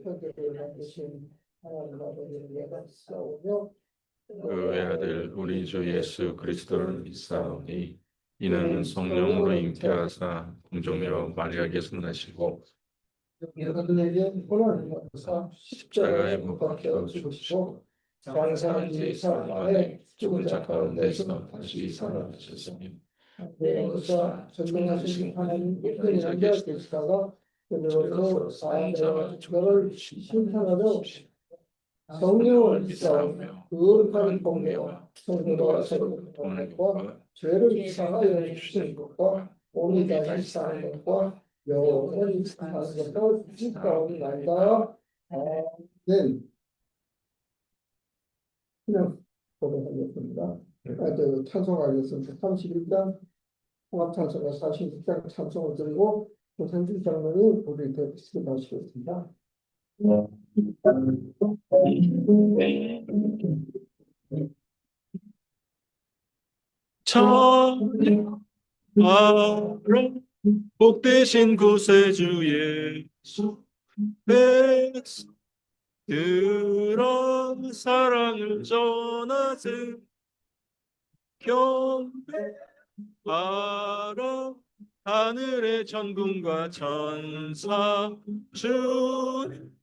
천지를 만드신 하나님 아버지를 예배하오며 그 외아들 우리 주 예수 그리스도를 믿사오니 이는 성령으로 잉태하사 공정녀 마리아에게서 나시고 여러분에게 혼을 받으사 십자가에 못 박혀 죽으시고 장사한 지 3일 만에 죽은 자 가운데서 다시 살아나셨으며 내가 전능하신 하나님 일들이란 자 계시다가 그들로서 사한자와 죽어를 심판하러 성령을 믿사오며 거룩한 공예와 성도와 서로 통하는 것과 죄를 사하여 주시는 것과 오늘 다시 사는 것과 영원히 사는 것도 믿사옵나이다. 아멘. 그냥 고백하겠습니다. 찬송하겠습니다. 31장 통합찬송가 46장 찬송을 들고 조상진 장로님 우리 대표님 하시겠습니다. 천하로 복되신 구세주 예수 백성들아 사랑을 전하세 경배하라 하늘의 천군과 천사 주님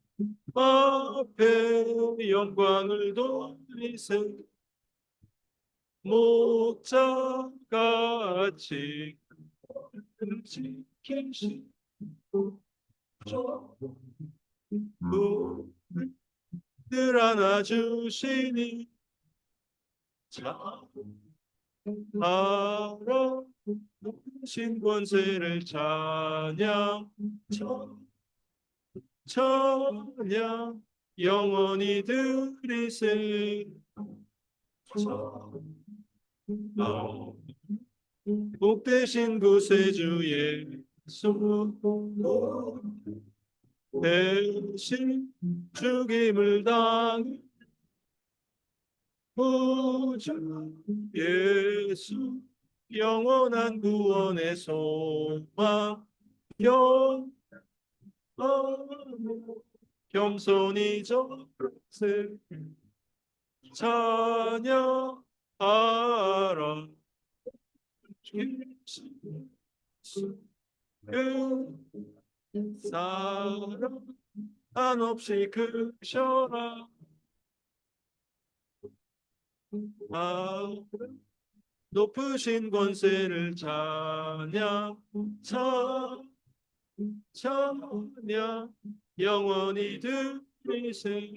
앞에 영광을 돌리세 목자같이 지키시고 늘 안아주시니 자하라 신 권세를 찬양 찬양 영원히 드리세 복되신 구세주 예수 대신 죽임을 당해 구주 예수 영원한 구원의 소망 겸손히 저세 찬양하라 그 사랑 한없이 크셔라 높으신 권세를 찬양 찬양 영원히 드리세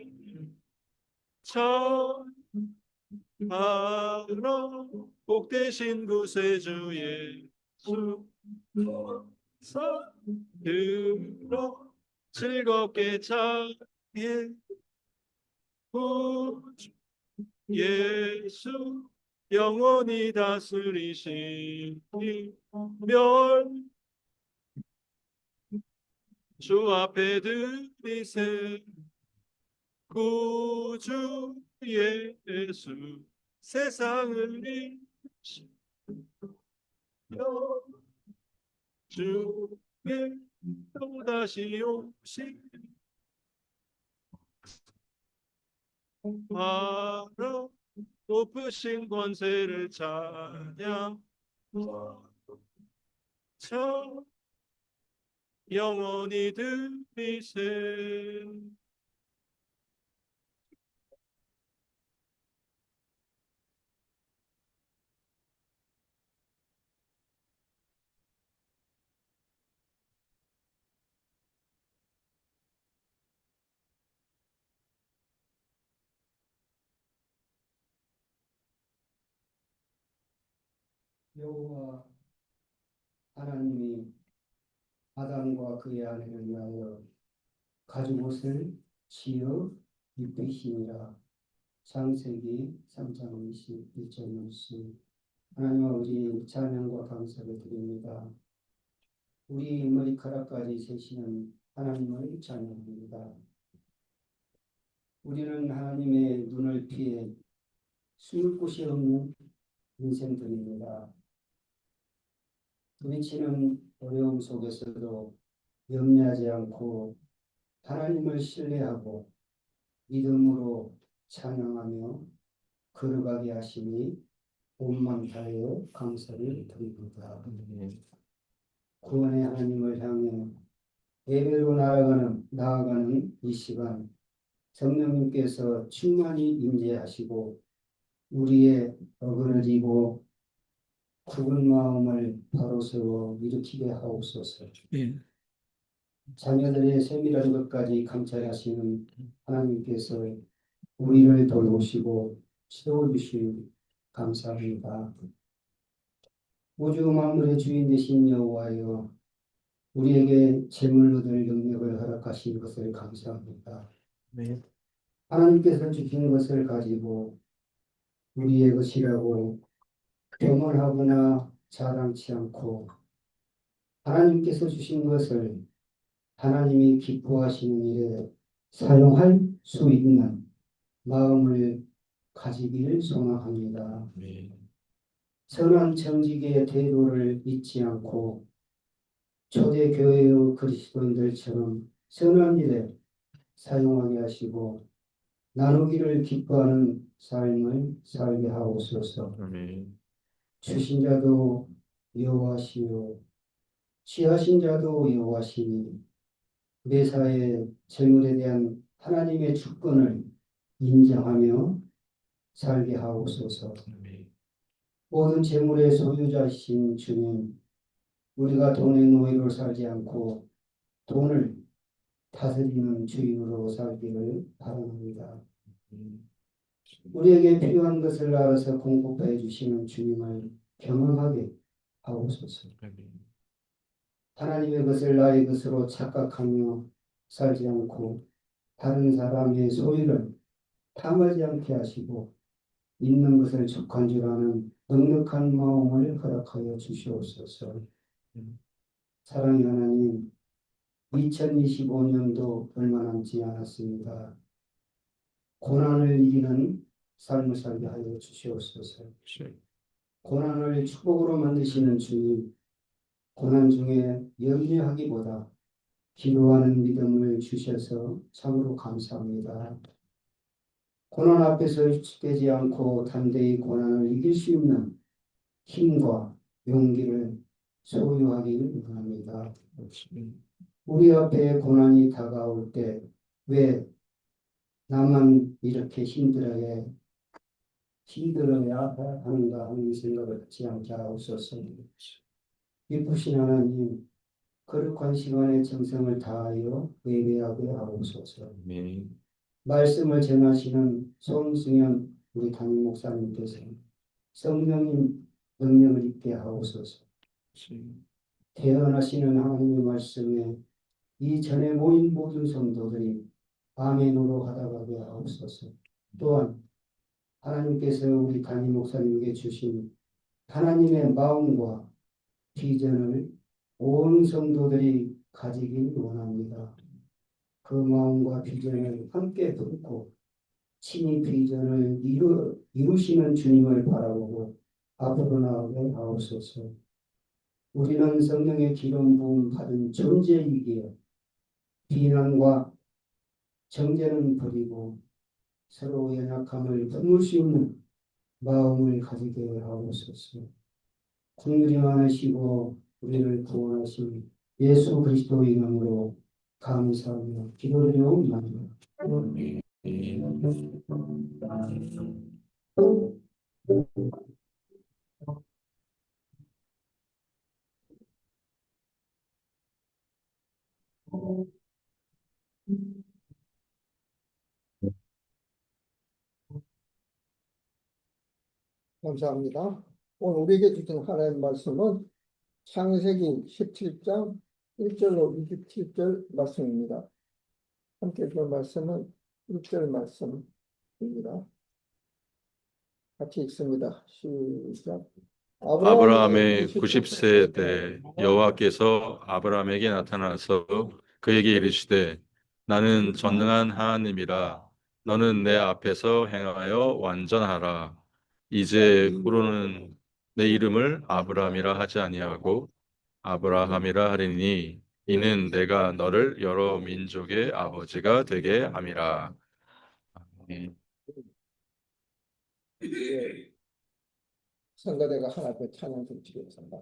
찬양하라 복되신 구세주 예수 들어 즐겁게 찬양해 구주 예수 영원히 다스리시니 주 앞에 드리세 구주 예수 세상을 이기시며 주께 또다시 오시니 바로 높으신 권세를 찬양 영원히 드리세 여호와 하나님이 아담과 그의 아내를 위하여 가죽옷을 지어 입히시니라. 창세기 3장 21절 말씀. 하나님 아버지 찬양과 감사를 드립니다. 우리 머리카락까지 세시는 하나님을 찬양합니다. 우리는 하나님의 눈을 피해 숨을 곳이 없는 인생들입니다. 부딪히는 어려움 속에서도 염려하지 않고 하나님을 신뢰하고 믿음으로 찬양하며 걸어가게 하시니 온망 다하여 감사를 드립니다. 구원의 하나님을 향해 예배로 나아가는 이 시간, 성령님께서 충만히 임재하시고 우리의 어그러지고 굳은 마음을 바로 세워 일으키게 하옵소서. 자녀들의 세밀한 것까지 감찰하시는 하나님께서 우리를 돌보시고 세워주시니 감사합니다. 우주 만물의 주인 되신 여호와여, 우리에게 재물로 얻을 능력을 허락하신 것을 감사합니다. 하나님께서 주신 것을 가지고 우리의 것이라고 교만하거나 자랑치 않고 하나님께서 주신 것을 하나님이 기뻐하시는 일에 사용할 수 있는 마음을 가지기를 소망합니다. 선한 정직의 태도를 잊지 않고 초대교회의 그리스도인들처럼 선한 일에 사용하게 하시고 나누기를 기뻐하는 삶을 살게 하옵소서. 주신 자도 여호와시요 취하신 자도 여호와시니 매사에 재물에 대한 하나님의 주권을 인정하며 살게 하옵소서. 모든 재물의 소유자이신 주님, 우리가 돈의 노예로 살지 않고 돈을 다스리는 주인으로 살기를 바랍니다. 우리에게 필요한 것을 알아서 공급해 주시는 주님을 경험하게 하옵소서. 하나님의 것을 나의 것으로 착각하며 살지 않고 다른 사람의 소유를 탐하지 않게 하시고 있는 것을 족한 줄 아는 넉넉한 마음을 허락하여 주시옵소서. 사랑의 하나님, 2025년도 얼마 남지 않았습니다. 고난을 이기는 삶을 살게 하여 주시옵소서. 고난을 축복으로 만드시는 주님, 고난 중에 염려하기보다 기도하는 믿음을 주셔서 참으로 감사합니다. 고난 앞에서 위축되지 않고 담대히 고난을 이길 수 있는 힘과 용기를 소유하기를 원합니다. 우리 앞에 고난이 다가올 때 왜 나만 이렇게 힘들어야 하는가 하는 생각을 갖지 않게 하옵소서. 기쁘신 하나님, 거룩한 시간에 정성을 다하여 예배하게 하옵소서. 말씀을 전하시는 손승현 우리 담임 목사님께서 성령님 능력을 입게 하옵소서. 태어나시는 하나님의 말씀에 이전에 모인 모든 성도들이 아멘으로 하다가게 하옵소서. 또한 하나님께서 우리 담임 목사님에게 주신 하나님의 마음과 비전을 온 성도들이 가지길 원합니다. 그 마음과 비전을 함께 품고 친히 비전을 이루시는 주님을 바라보고 앞으로 나아가게 하옵소서. 우리는 성령의 기름 부음 받은 존재이기에 비난과 정죄는 버리고 서로 연약함을 품을 수 있는 마음을 가지게 하옵소서. 국률이 많으시고 우리를 구원하신 예수 그리스도의 이름으로 감사하며 기도드리옵나이다. 감사합니다. 오늘 우리에게 주신 하나님의 말씀은 창세기 17장 1절로 27절 말씀입니다. 함께 그 말씀은 1절 말씀입니다. 같이 읽습니다. 시작. 아브라함의 90세 때 여호와께서 아브라함에게 나타나서 그에게 이르시되 나는 전능한 하나님이라 너는 내 앞에서 행하여 완전하라. 이제 후로는 내 이름을 아브라함이라 하지 아니하고 아브라함이라 하리니 이는 내가 너를 여러 민족의 아버지가 되게 함이라. 아멘. 예, 성가대가 하나 앞에 찬양 좀 드리겠습니다.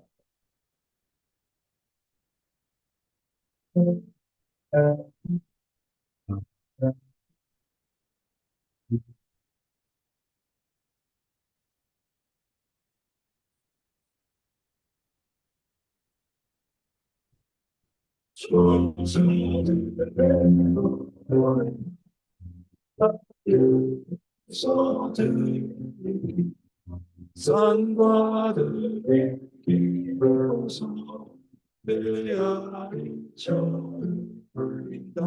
산과 들의 길로서 내 아리 저물린다.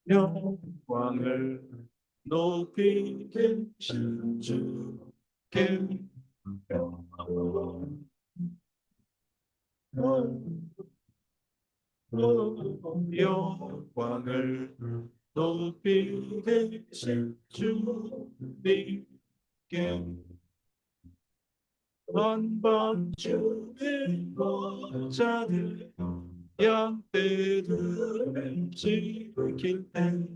영광을 높이 계신 주께 영광을 높이 계신 주님께 한밤중에 거자들 양떼들을 지킬 때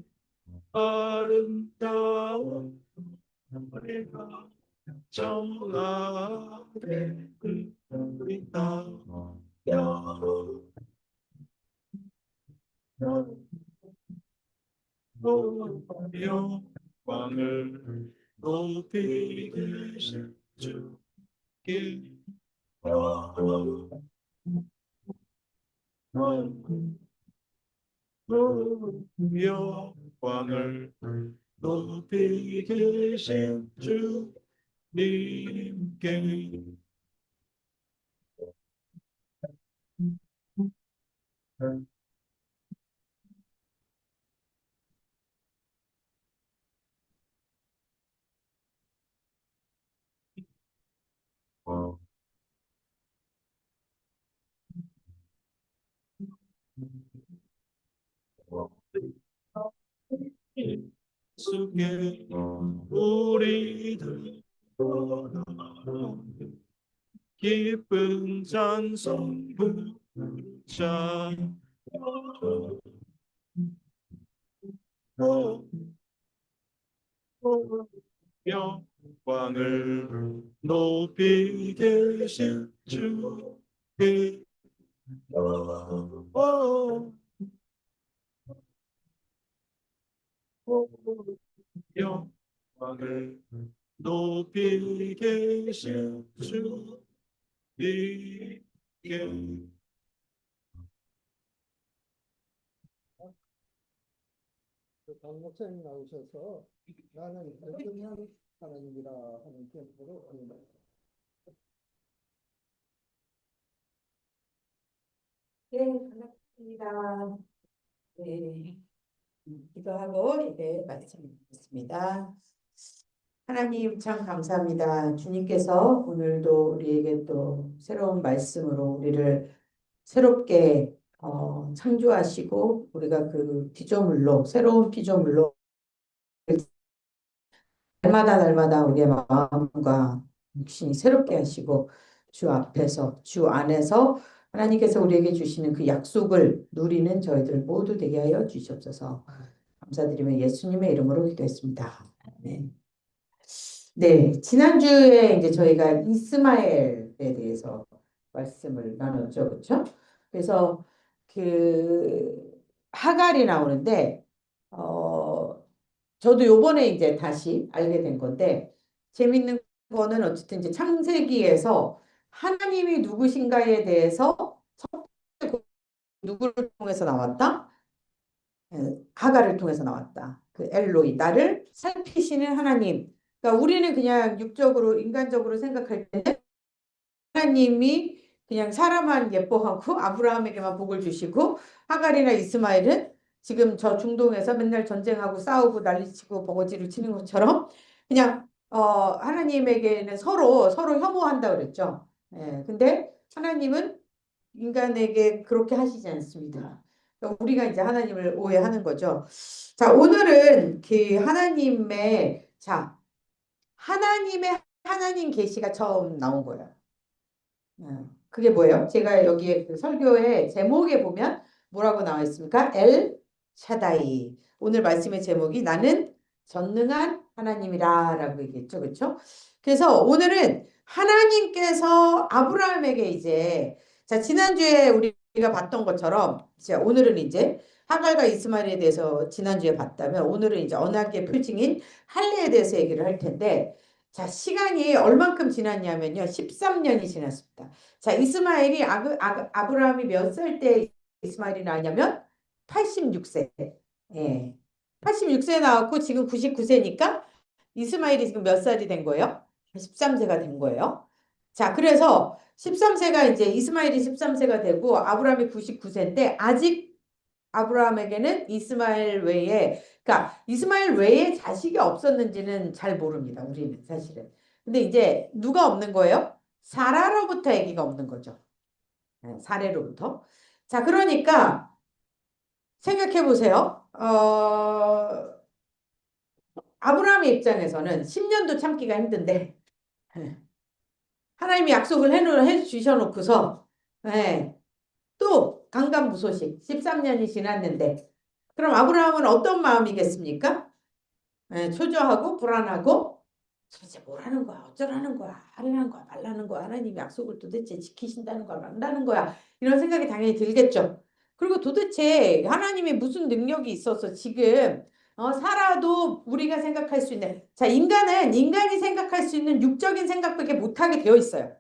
아름다운 노래가 정하게 흐른다. 영광을 높이 계신 주께 영광을 높이 계신 주님께 속에 우리들 기쁜 찬송 부르자. 영광을 높이 계신 주께 영광을 높이 계신 주님께 박 목사님 나오셔서 나는 불평한 하나님이라 하는 제목으로 오늘 네, 반갑습니다. 네, 기도하고 이제 말씀 듣겠습니다. 하나님 참 감사합니다. 주님께서 오늘도 우리에게 또 새로운 말씀으로 우리를 새롭게 창조하시고 우리가 그 피조물로 새로운 피조물로 날마다 우리의 마음과 육신이 새롭게 하시고 주 앞에서 주 안에서 하나님께서 우리에게 주시는 그 약속을 누리는 저희들 모두 되게 하여 주시옵소서. 감사드리며 예수님의 이름으로 기도했습니다. 네. 네, 지난주에 이제 저희가 이스마엘에 대해서 말씀을 나눴죠, 그렇죠? 그래서 그 하갈이 나오는데 저도 요번에 이제 다시 알게 된 건데 재밌는 거는 어쨌든 이제 창세기에서 하나님이 누구신가에 대해서 첫 번째 누구를 통해서 나왔다? 하갈을 통해서 나왔다. 그 엘로이 나를 살피시는 하나님. 그러니까 우리는 그냥 육적으로 인간적으로 생각할 때는 하나님이 그냥 사람만 예뻐하고 아브라함에게만 복을 주시고 하갈이나 이스마엘은 지금 저 중동에서 맨날 전쟁하고 싸우고 난리치고 버거지를 치는 것처럼 그냥 하나님에게는 서로 혐오한다 그랬죠. 예, 근데 하나님은 인간에게 그렇게 하시지 않습니다. 그러니까 우리가 이제 하나님을 오해하는 거죠. 자, 오늘은 그 하나님의 하나님 계시가 처음 나온 거예요. 그게 뭐예요? 제가 여기에 그 설교의 제목에 보면 뭐라고 나와 있습니까? 엘 샤다이. 오늘 말씀의 제목이 나는 전능한 하나님이라 라고 얘기했죠. 그렇죠? 그래서 오늘은 하나님께서 아브라함에게 이제 자, 지난주에 우리가 봤던 것처럼 이제 오늘은 이제 하갈과 이스마엘에 대해서 지난주에 봤다면 오늘은 이제 언약의 표징인 할례에 대해서 얘기를 할 텐데 자, 시간이 얼만큼 지났냐면요. 13년이 지났습니다. 자, 이스마엘이 아브라함이 몇 살 때 이스마엘이 나왔냐면 86세. 예. 86세에 나왔고 지금 99세니까 이스마엘이 지금 몇 살이 된 거예요? 13세가 된 거예요. 자, 그래서 13세가 이제 이스마엘이 13세가 되고 아브라함이 99세인데 아직 아브라함에게는 이스마엘 외에 그러니까 이스마엘 외에 자식이 없었는지는 잘 모릅니다. 우리는 사실은. 근데 이제 누가 없는 거예요? 사라로부터 아기가 없는 거죠. 사례로부터. 자, 그러니까 생각해 보세요. 아브라함의 입장에서는 10년도 참기가 힘든데 하나님이 약속을 해 주셔놓고서 또 강간무소식 13년이 지났는데 그럼 아브라함은 어떤 마음이겠습니까? 초조하고 불안하고 도대체 뭘 하는 거야? 어쩌라는 거야? 하라는 거야? 말라는 거야? 하나님이 약속을 도대체 지키신다는 거야? 말라는 거야? 이런 생각이 당연히 들겠죠. 그리고 도대체 하나님이 무슨 능력이 있어서 지금 살아도 우리가 생각할 수 있는 자, 인간이 생각할 수 있는 육적인 생각밖에 못하게 되어 있어요.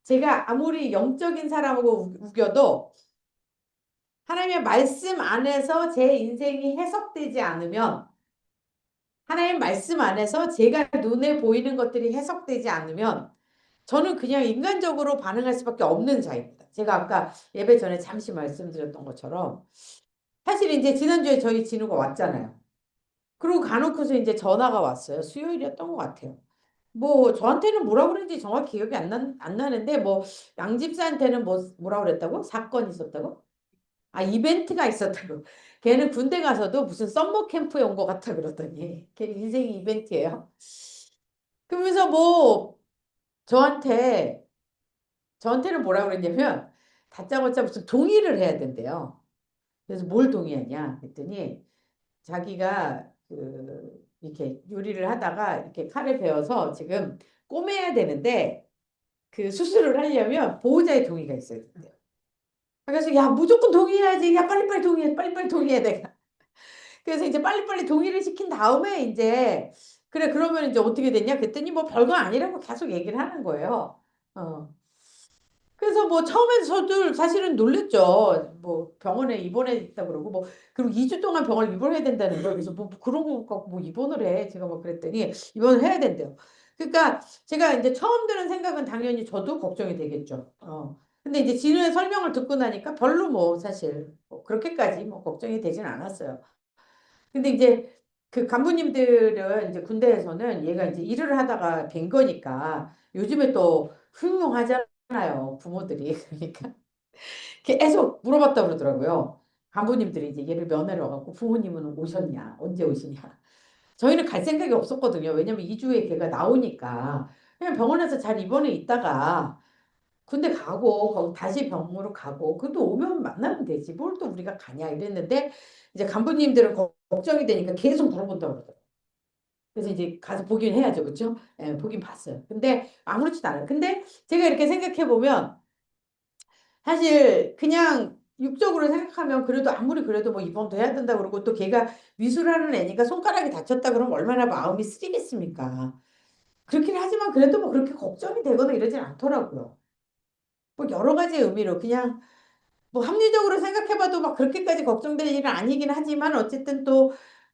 제가 아무리 영적인 사람하고 우겨도 하나님의 말씀 안에서 제 인생이 해석되지 않으면 하나님 말씀 안에서 제가 눈에 보이는 것들이 해석되지 않으면 저는 그냥 인간적으로 반응할 수밖에 없는 자입니다. 제가 아까 예배 전에 잠시 말씀드렸던 것처럼 사실 이제 지난주에 저희 진우가 왔잖아요. 그리고 가놓고서 이제 전화가 왔어요. 수요일이었던 것 같아요. 뭐 저한테는 뭐라 그랬는지 정확히 기억이 안 나는데 뭐 양집사한테는 뭐라 그랬다고? 사건이 있었다고? 아, 이벤트가 있었다고. 걔는 군대 가서도 무슨 썸머 캠프에 온 것 같아 그러더니 걔 인생이 이벤트예요. 그러면서 뭐 저한테는 뭐라 그랬냐면 다짜고짜 무슨 동의를 해야 된대요. 그래서 뭘 동의하냐 그랬더니 자기가 이렇게 요리를 하다가 이렇게 칼에 베어서 지금 꼬매야 되는데 그 수술을 하려면 보호자의 동의가 있어야 된대요. 그래서 야 무조건 동의해야지. 야 빨리빨리 동의해. 빨리빨리 동의해 내가. 그래서 이제 빨리빨리 동의를 시킨 다음에 이제 그래 그러면 이제 어떻게 됐냐 그랬더니 뭐 별거 아니라고 계속 얘기를 하는 거예요. 그래서 뭐 처음에 저도 사실은 놀랬죠. 뭐 병원에 입원해 있다 그러고 뭐 그리고 2주 동안 병원에 입원해야 된다는 거예요. 그래서 뭐 그런 거 갖고 뭐 입원을 해. 제가 뭐 그랬더니 입원을 해야 된대요. 그러니까 제가 이제 처음 드는 생각은 당연히 저도 걱정이 되겠죠. 근데 이제 진우의 설명을 듣고 나니까 별로 뭐 사실 뭐 그렇게까지 뭐 걱정이 되진 않았어요. 근데 이제 그 간부님들은 이제 군대에서는 얘가 이제 일을 하다가 뵌 거니까 요즘에 또 흉흉하잖아요. 부모들이. 그러니까 계속 물어봤다 그러더라고요. 간부님들이 이제 얘를 면회를 와갖고 부모님은 오셨냐? 언제 오시냐? 저희는 갈 생각이 없었거든요. 왜냐면 2주에 걔가 나오니까 그냥 병원에서 잘 입원해 있다가 군대 가고 거기 다시 병으로 가고 그또 오면 만나면 되지 뭘 또 우리가 가냐 이랬는데 이제 간부님들은 걱정이 되니까 계속 물어본다고 그러더라고요. 그래서 이제 가서 보긴 해야죠. 그렇죠? 예, 보긴 봤어요. 근데 아무렇지도 않아요. 근데 제가 이렇게 생각해 보면 사실 그냥 육적으로 생각하면 그래도 아무리 그래도 뭐 입원도 해야 된다 그러고 또 걔가 미술하는 애니까 손가락이 다쳤다 그러면 얼마나 마음이 쓰리겠습니까? 그렇긴 하지만 그래도 뭐 그렇게 걱정이 되거나 이러진 않더라고요. 뭐 여러 가지 의미로 그냥 뭐 합리적으로 생각해봐도 막 그렇게까지 걱정될 일은 아니긴 하지만 어쨌든 또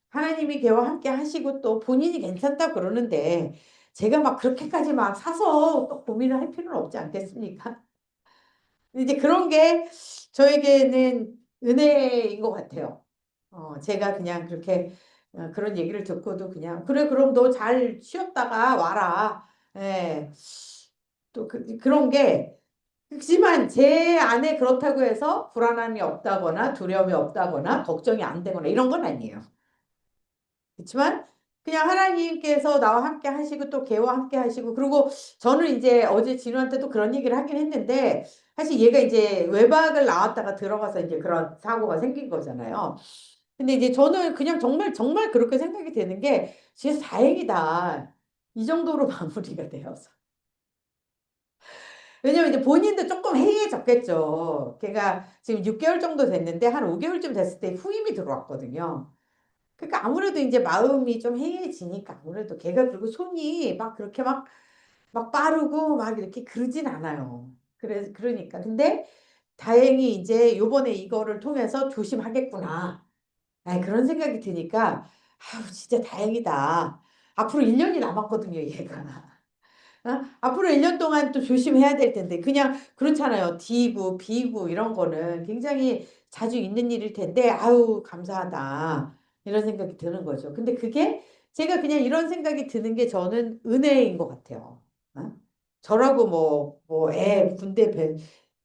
하나님이 걔와 함께 하시고 또 본인이 괜찮다 그러는데 제가 막 그렇게까지 막 사서 또 고민을 할 필요는 없지 않겠습니까? 이제 그런 게 저에게는 은혜인 것 같아요. 제가 그냥 그렇게 그런 얘기를 듣고도 그냥 그래 그럼 너 잘 쉬었다가 와라. 예. 또 그런 게 그렇지만 제 안에 그렇다고 해서 불안함이 없다거나 두려움이 없다거나 걱정이 안 되거나 이런 건 아니에요. 그렇지만 그냥 하나님께서 나와 함께 하시고 또 걔와 함께 하시고 그리고 저는 이제 어제 진우한테도 그런 얘기를 하긴 했는데 사실 얘가 이제 외박을 나왔다가 들어가서 이제 그런 사고가 생긴 거잖아요. 근데 이제 저는 그냥 정말 정말 그렇게 생각이 되는 게 진짜 다행이다. 이 정도로 마무리가 되어서. 왜냐면 이제 본인도 조금 해이해졌겠죠. 걔가 지금 6개월 정도 됐는데 한 5개월쯤 됐을 때 후임이 들어왔거든요. 그러니까 아무래도 이제 마음이 좀 해이해지니까 아무래도 걔가 그리고 손이 막 그렇게 막 빠르고 막 이렇게 그러진 않아요. 그러니까. 근데 다행히 이제 요번에 이거를 통해서 조심하겠구나. 아이, 그런 생각이 드니까 아우 진짜 다행이다. 앞으로 1년이 남았거든요, 얘가. 앞으로 1년 동안 또 조심해야 될 텐데 그냥 그렇잖아요. D구, B구 이런 거는 굉장히 자주 있는 일일 텐데 아유 감사하다 이런 생각이 드는 거죠. 근데 그게 제가 그냥 이런 생각이 드는 게 저는 은혜인 것 같아요. 어? 저라고 애 군대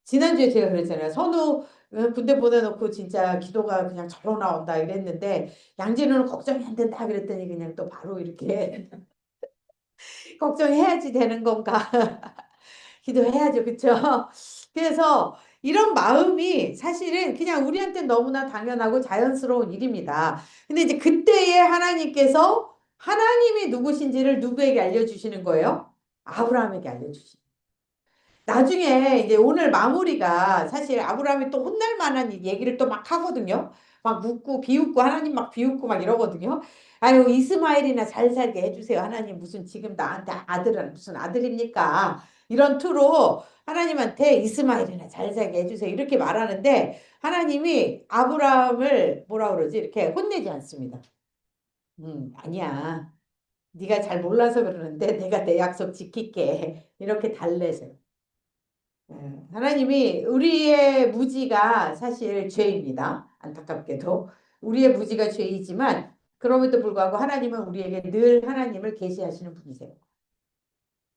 지난주에 제가 그랬잖아요. 선우 군대 보내놓고 진짜 기도가 그냥 절로 나온다 이랬는데 양진우는 걱정이 안 된다 그랬더니 그냥 또 바로 이렇게 걱정해야지 되는 건가? 기도해야죠. 그쵸? 그래서 이런 마음이 사실은 그냥 우리한테 너무나 당연하고 자연스러운 일입니다. 근데 이제 그때에 하나님께서 하나님이 누구신지를 누구에게 알려주시는 거예요? 아브라함에게 알려주시. 나중에 이제 오늘 마무리가 사실 아브라함이 또 혼날 만한 얘기를 또 막 하거든요. 막 웃고 비웃고 하나님 막 비웃고 막 이러거든요. 아유 이스마엘이나 잘 살게 해주세요. 하나님 무슨 지금 나한테 아들은 무슨 아들입니까? 이런 투로 하나님한테 이스마엘이나 잘 살게 해주세요. 이렇게 말하는데 하나님이 아브라함을 뭐라 그러지? 이렇게 혼내지 않습니다. 아니야. 네가 잘 몰라서 그러는데 내가 내 약속 지킬게. 이렇게 달래세요. 하나님이 우리의 무지가 사실 죄입니다. 안타깝게도. 우리의 무지가 죄이지만 그럼에도 불구하고 하나님은 우리에게 늘 하나님을 계시하시는 분이세요.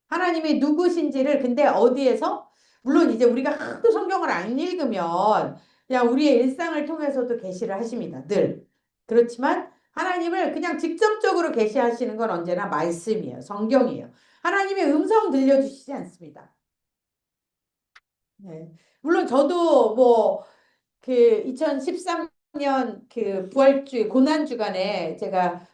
하나님이 누구신지를 근데 어디에서? 물론 이제 우리가 하도 성경을 안 읽으면 그냥 우리의 일상을 통해서도 계시를 하십니다. 늘. 그렇지만 하나님을 그냥 직접적으로 계시하시는 건 언제나 말씀이에요. 성경이에요. 하나님의 음성 들려주시지 않습니다. 네. 물론 저도 그 2013년 그 부활주 고난 주간에 제가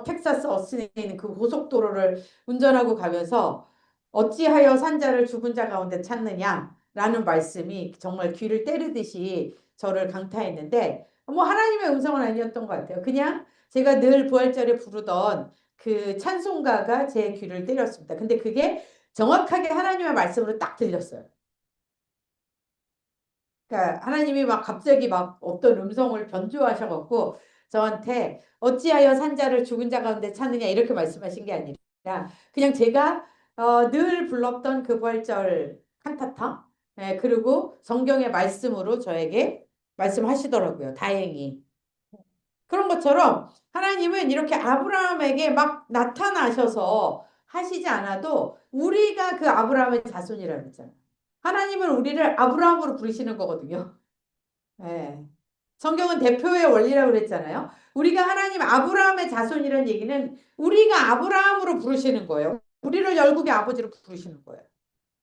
텍사스 어스틴에 있는 그 고속도로를 운전하고 가면서 어찌하여 산자를 죽은 자 가운데 찾느냐라는 말씀이 정말 귀를 때리듯이 저를 강타했는데 하나님의 음성은 아니었던 것 같아요. 그냥 제가 늘 부활절에 부르던 그 찬송가가 제 귀를 때렸습니다. 근데 그게 정확하게 하나님의 말씀으로 딱 들렸어요. 그러니까 하나님이 막 갑자기 막 어떤 음성을 변조하셔갖고 저한테 어찌하여 산자를 죽은 자 가운데 찾느냐 이렇게 말씀하신 게 아니라 그냥 제가 늘 불렀던 그 부활절 칸타타 그리고 성경의 말씀으로 저에게 말씀하시더라고요. 다행히. 그런 것처럼 하나님은 이렇게 아브라함에게 막 나타나셔서 하시지 않아도 우리가 그 아브라함의 자손이라고 했잖아요. 하나님은 우리를 아브라함으로 부르시는 거거든요. 예. 성경은 대표의 원리라고 그랬잖아요. 우리가 하나님 아브라함의 자손이라는 얘기는 우리가 아브라함으로 부르시는 거예요. 우리를 열국의 아버지로 부르시는 거예요.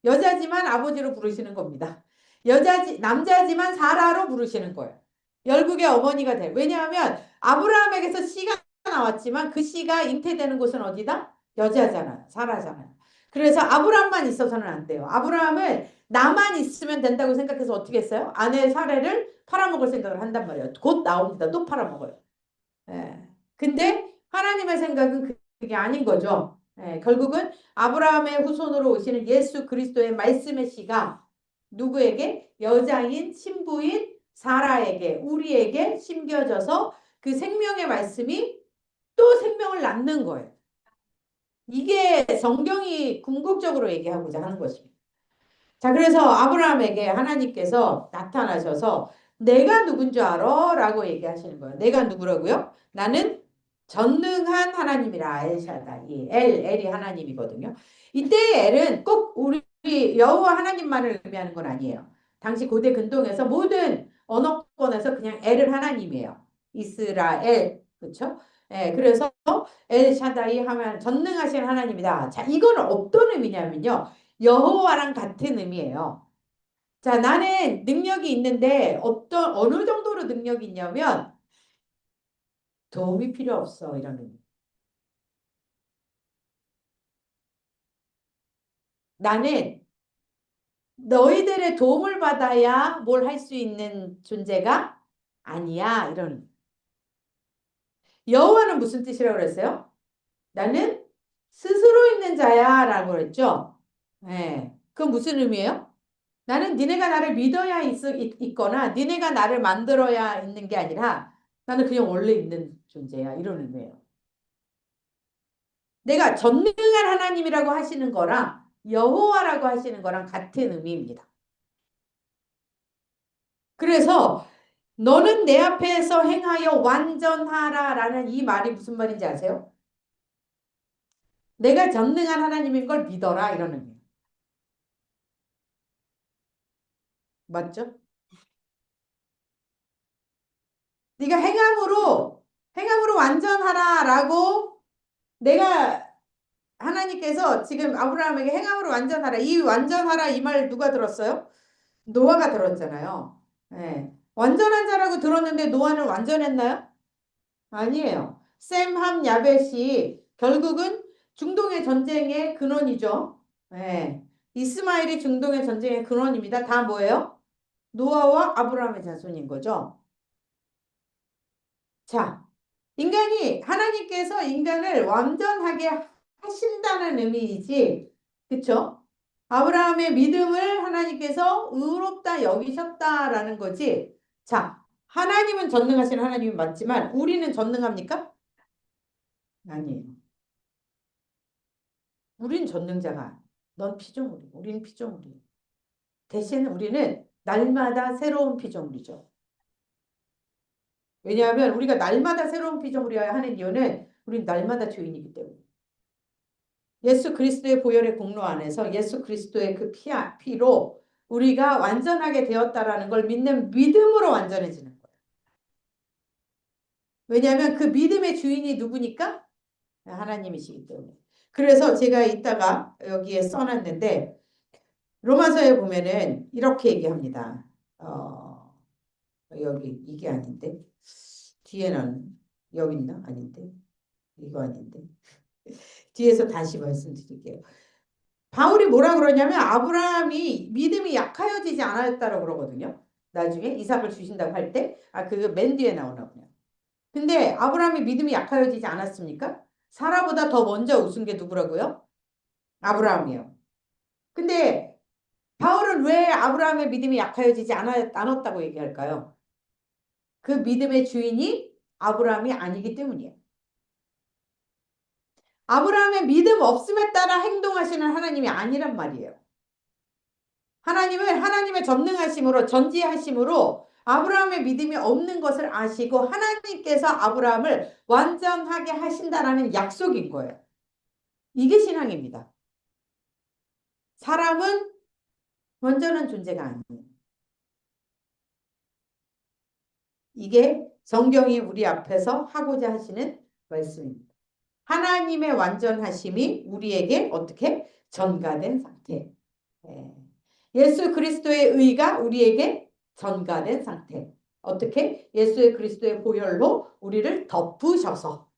여자지만 아버지로 부르시는 겁니다. 남자지만 사라로 부르시는 거예요. 열국의 어머니가 돼. 왜냐하면 아브라함에게서 씨가 나왔지만 그 씨가 잉태되는 곳은 어디다? 여자잖아요. 사라잖아요. 그래서 아브라함만 있어서는 안 돼요. 아브라함은 나만 있으면 된다고 생각해서 어떻게 했어요? 아내 사례를 팔아먹을 생각을 한단 말이에요. 곧 나옵니다. 또 팔아먹어요. 예. 근데 하나님의 생각은 그게 아닌 거죠. 예. 결국은 아브라함의 후손으로 오시는 예수 그리스도의 말씀의 씨가 누구에게? 여자인 신부인 사라에게 우리에게 심겨져서 그 생명의 말씀이 또 생명을 낳는 거예요. 이게 성경이 궁극적으로 얘기하고자 하는 것입니다. 자, 그래서 아브라함에게 하나님께서 나타나셔서 내가 누군 줄 알아? 라고 얘기하시는 거예요. 내가 누구라고요? 나는 전능한 하나님이라. 엘샤다이. 엘이 하나님이거든요. 이때 엘은 꼭 우리 여호와 하나님만을 의미하는 건 아니에요. 당시 고대 근동에서 모든 언어권에서 그냥 엘은 하나님이에요. 이스라엘. 그렇죠? 그래서 엘샤다이 하면 전능하신 하나님이다. 자, 이거는 어떤 의미냐면요. 여호와랑 같은 의미예요. 자, 나는 능력이 있는데 어느 정도로 능력이 있냐면 도움이 필요 없어. 이런 의미. 나는 너희들의 도움을 받아야 뭘 할 수 있는 존재가 아니야. 이런. 여호와는 무슨 뜻이라고 그랬어요? 나는 스스로 있는 자야 라고 그랬죠. 그건 무슨 의미예요? 나는 니네가 나를 믿어야 있거나 니네가 나를 만들어야 있는 게 아니라 나는 그냥 원래 있는 존재야. 이런 의미예요. 내가 전능한 하나님이라고 하시는 거랑 여호와라고 하시는 거랑 같은 의미입니다. 그래서 너는 내 앞에서 행하여 완전하라 라는 이 말이 무슨 말인지 아세요? 내가 전능한 하나님인 걸 믿어라 이런 의미예요. 맞죠? 네가 행함으로 완전하라라고 내가 하나님께서 지금 아브라함에게 행함으로 완전하라. 이 완전하라 이 말 누가 들었어요? 노아가 들었잖아요. 완전한 자라고 들었는데 노아는 완전했나요? 아니에요. 셈, 함, 야벳이 결국은 중동의 전쟁의 근원이죠. 이스마엘이 중동의 전쟁의 근원입니다. 다 뭐예요? 노아와 아브라함의 자손인 거죠. 자, 하나님께서 인간을 완전하게 하신다는 의미이지, 그쵸? 아브라함의 믿음을 하나님께서 의롭다 여기셨다라는 거지. 자, 하나님은 전능하신 하나님이 맞지만, 우리는 전능합니까? 아니에요. 우린 전능자가, 넌 피조물이, 우리는 피조물이. 대신 우리는 날마다 새로운 피조물이죠. 왜냐하면 우리가 날마다 새로운 피조물이어야 하는 이유는 우린 날마다 죄인이기 때문에. 예수 그리스도의 보혈의 공로 안에서 예수 그리스도의 그 피로 우리가 완전하게 되었다라는 걸 믿는 믿음으로 완전해지는 거예요. 왜냐하면 그 믿음의 주인이 누구니까? 하나님이시기 때문에. 그래서 제가 이따가 여기에 써놨는데 로마서에 보면은 이렇게 얘기합니다. 여기 이게 아닌데 뒤에는 여기 있나? 아닌데 이거 아닌데 뒤에서 다시 말씀드릴게요. 바울이 뭐라 그러냐면 아브라함이 믿음이 약하여지지 않았다고 그러거든요. 나중에 이삭을 주신다고 할 때, 그거 맨 뒤에 나오나 보냐. 근데 아브라함이 믿음이 약하여지지 않았습니까? 사라보다 더 먼저 웃은 게 누구라고요? 아브라함이에요. 근데 바울은 왜 아브라함의 믿음이 약하여지지 않았다고 얘기할까요? 그 믿음의 주인이 아브라함이 아니기 때문이에요. 아브라함의 믿음 없음에 따라 행동하시는 하나님이 아니란 말이에요. 하나님은 하나님의 전능하심으로 전지하심으로 아브라함의 믿음이 없는 것을 아시고 하나님께서 아브라함을 완전하게 하신다라는 약속인 거예요. 이게 신앙입니다. 사람은 완전한 존재가 아니에요. 이게 성경이 우리 앞에서 하고자 하시는 말씀입니다. 하나님의 완전하심이 우리에게 어떻게 전가된 상태. 예수 그리스도의 의가 우리에게 전가된 상태. 어떻게? 예수 그리스도의 보혈로 우리를 덮으셔서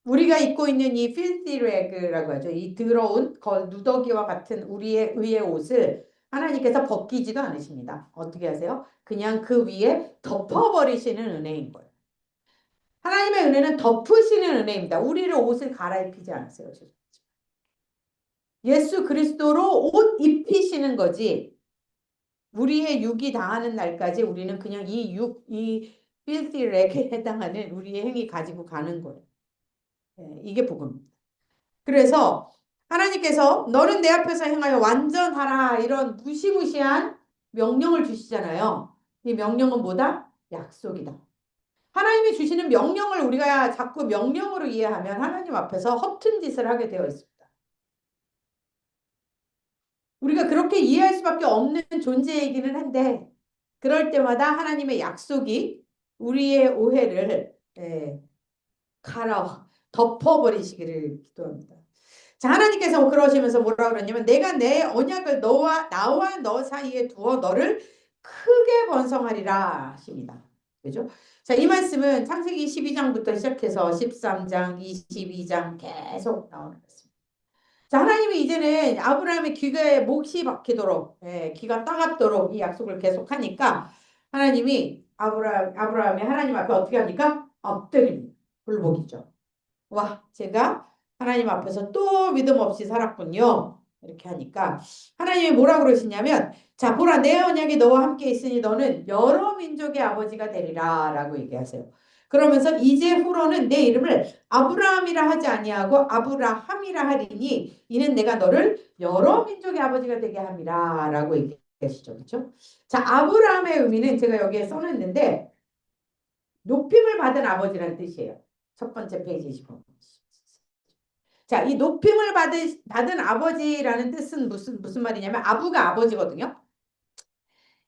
우리가 입고 있는 이 filthy rag라고 하죠. 이 더러운 누더기와 같은 우리의 의의 옷을 하나님께서 벗기지도 않으십니다. 어떻게 하세요? 그냥 그 위에 덮어버리시는 은혜인 거예요. 하나님의 은혜는 덮으시는 은혜입니다. 우리를 옷을 갈아입히지 않으세요. 예수 그리스도로 옷 입히시는 거지. 우리의 육이 당하는 날까지 우리는 그냥 이 filthy rag에 해당하는 우리의 행위 가지고 가는 거예요. 이게 복음입니다. 그래서 하나님께서 너는 내 앞에서 행하여 완전하라 이런 무시무시한 명령을 주시잖아요. 이 명령은 뭐다? 약속이다. 하나님이 주시는 명령을 우리가 자꾸 명령으로 이해하면 하나님 앞에서 허튼 짓을 하게 되어 있습니다. 우리가 그렇게 이해할 수밖에 없는 존재이기는 한데 그럴 때마다 하나님의 약속이 우리의 오해를 가라 덮어버리시기를 기도합니다. 자, 하나님께서 그러시면서 뭐라 그러냐면 내가 내 언약을 나와 너 사이에 두어 너를 크게 번성하리라 하십니다. 그죠? 자, 이 말씀은 창세기 12장부터 시작해서 13장, 22장 계속 나오는 말씀. 자, 하나님이 이제는 아브라함의 귀에 못이 박히도록, 귀가 따갑도록 이 약속을 계속하니까 하나님이 아브라함이 하나님 앞에 어떻게 합니까? 엎드립니다. 굴복이죠. 와, 제가 하나님 앞에서 또 믿음 없이 살았군요. 이렇게 하니까 하나님이 뭐라 그러시냐면, 자, 보라, 내 언약이 너와 함께 있으니 너는 여러 민족의 아버지가 되리라 라고 얘기하세요. 그러면서 이제 후로는 내 이름을 아브라함이라 하지 아니하고 아브라함이라 하리니 이는 내가 너를 여러 민족의 아버지가 되게 함이라 라고 얘기하시죠. 그렇죠? 자, 아브라함의 의미는 제가 여기에 써놨는데 높임을 받은 아버지라는 뜻이에요. 첫 번째 페이지 20번. 자, 이 높임을 받은 아버지라는 뜻은 무슨 말이냐면 아부가 아버지거든요.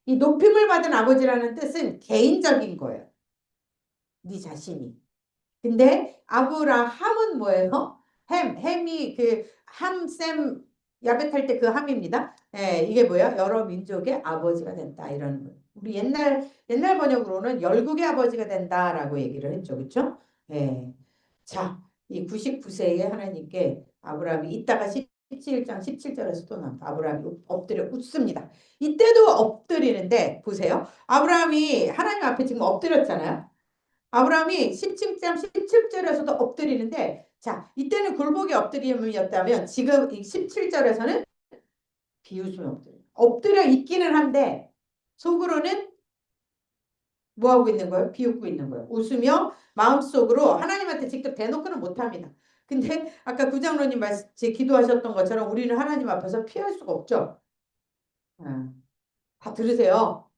이 높임을 받은 아버지라는 뜻은 개인적인 거예요. 네 자신이. 근데 아브라함은 뭐예요? 햄이 그 함셈 야벳할 때 그 함입니다. 예, 이게 뭐야? 여러 민족의 아버지가 된다 이런 거예요. 우리 옛날 번역으로는 열국의 아버지가 된다라고 얘기를 했죠. 그렇죠? 예. 자, 이 99세에 하나님께 아브라함이 이따가 17장 17절에서 또 나옵니다. 아브라함이 엎드려 웃습니다. 이때도 엎드리는데 보세요. 아브라함이 하나님 앞에 지금 엎드렸잖아요. 아브라함이 17장 17절에서도 엎드리는데 자, 이때는 굴복의 엎드림이었다면 지금 이 17절에서는 비웃음의 엎드려 있기는 한데 속으로는 뭐 하고 있는 거예요? 비웃고 있는 거예요. 웃으며 마음속으로 하나님한테 직접 대놓고는 못합니다. 근데 아까 구장로님 기도하셨던 것처럼 우리는 하나님 앞에서 피할 수가 없죠. 다 들으세요.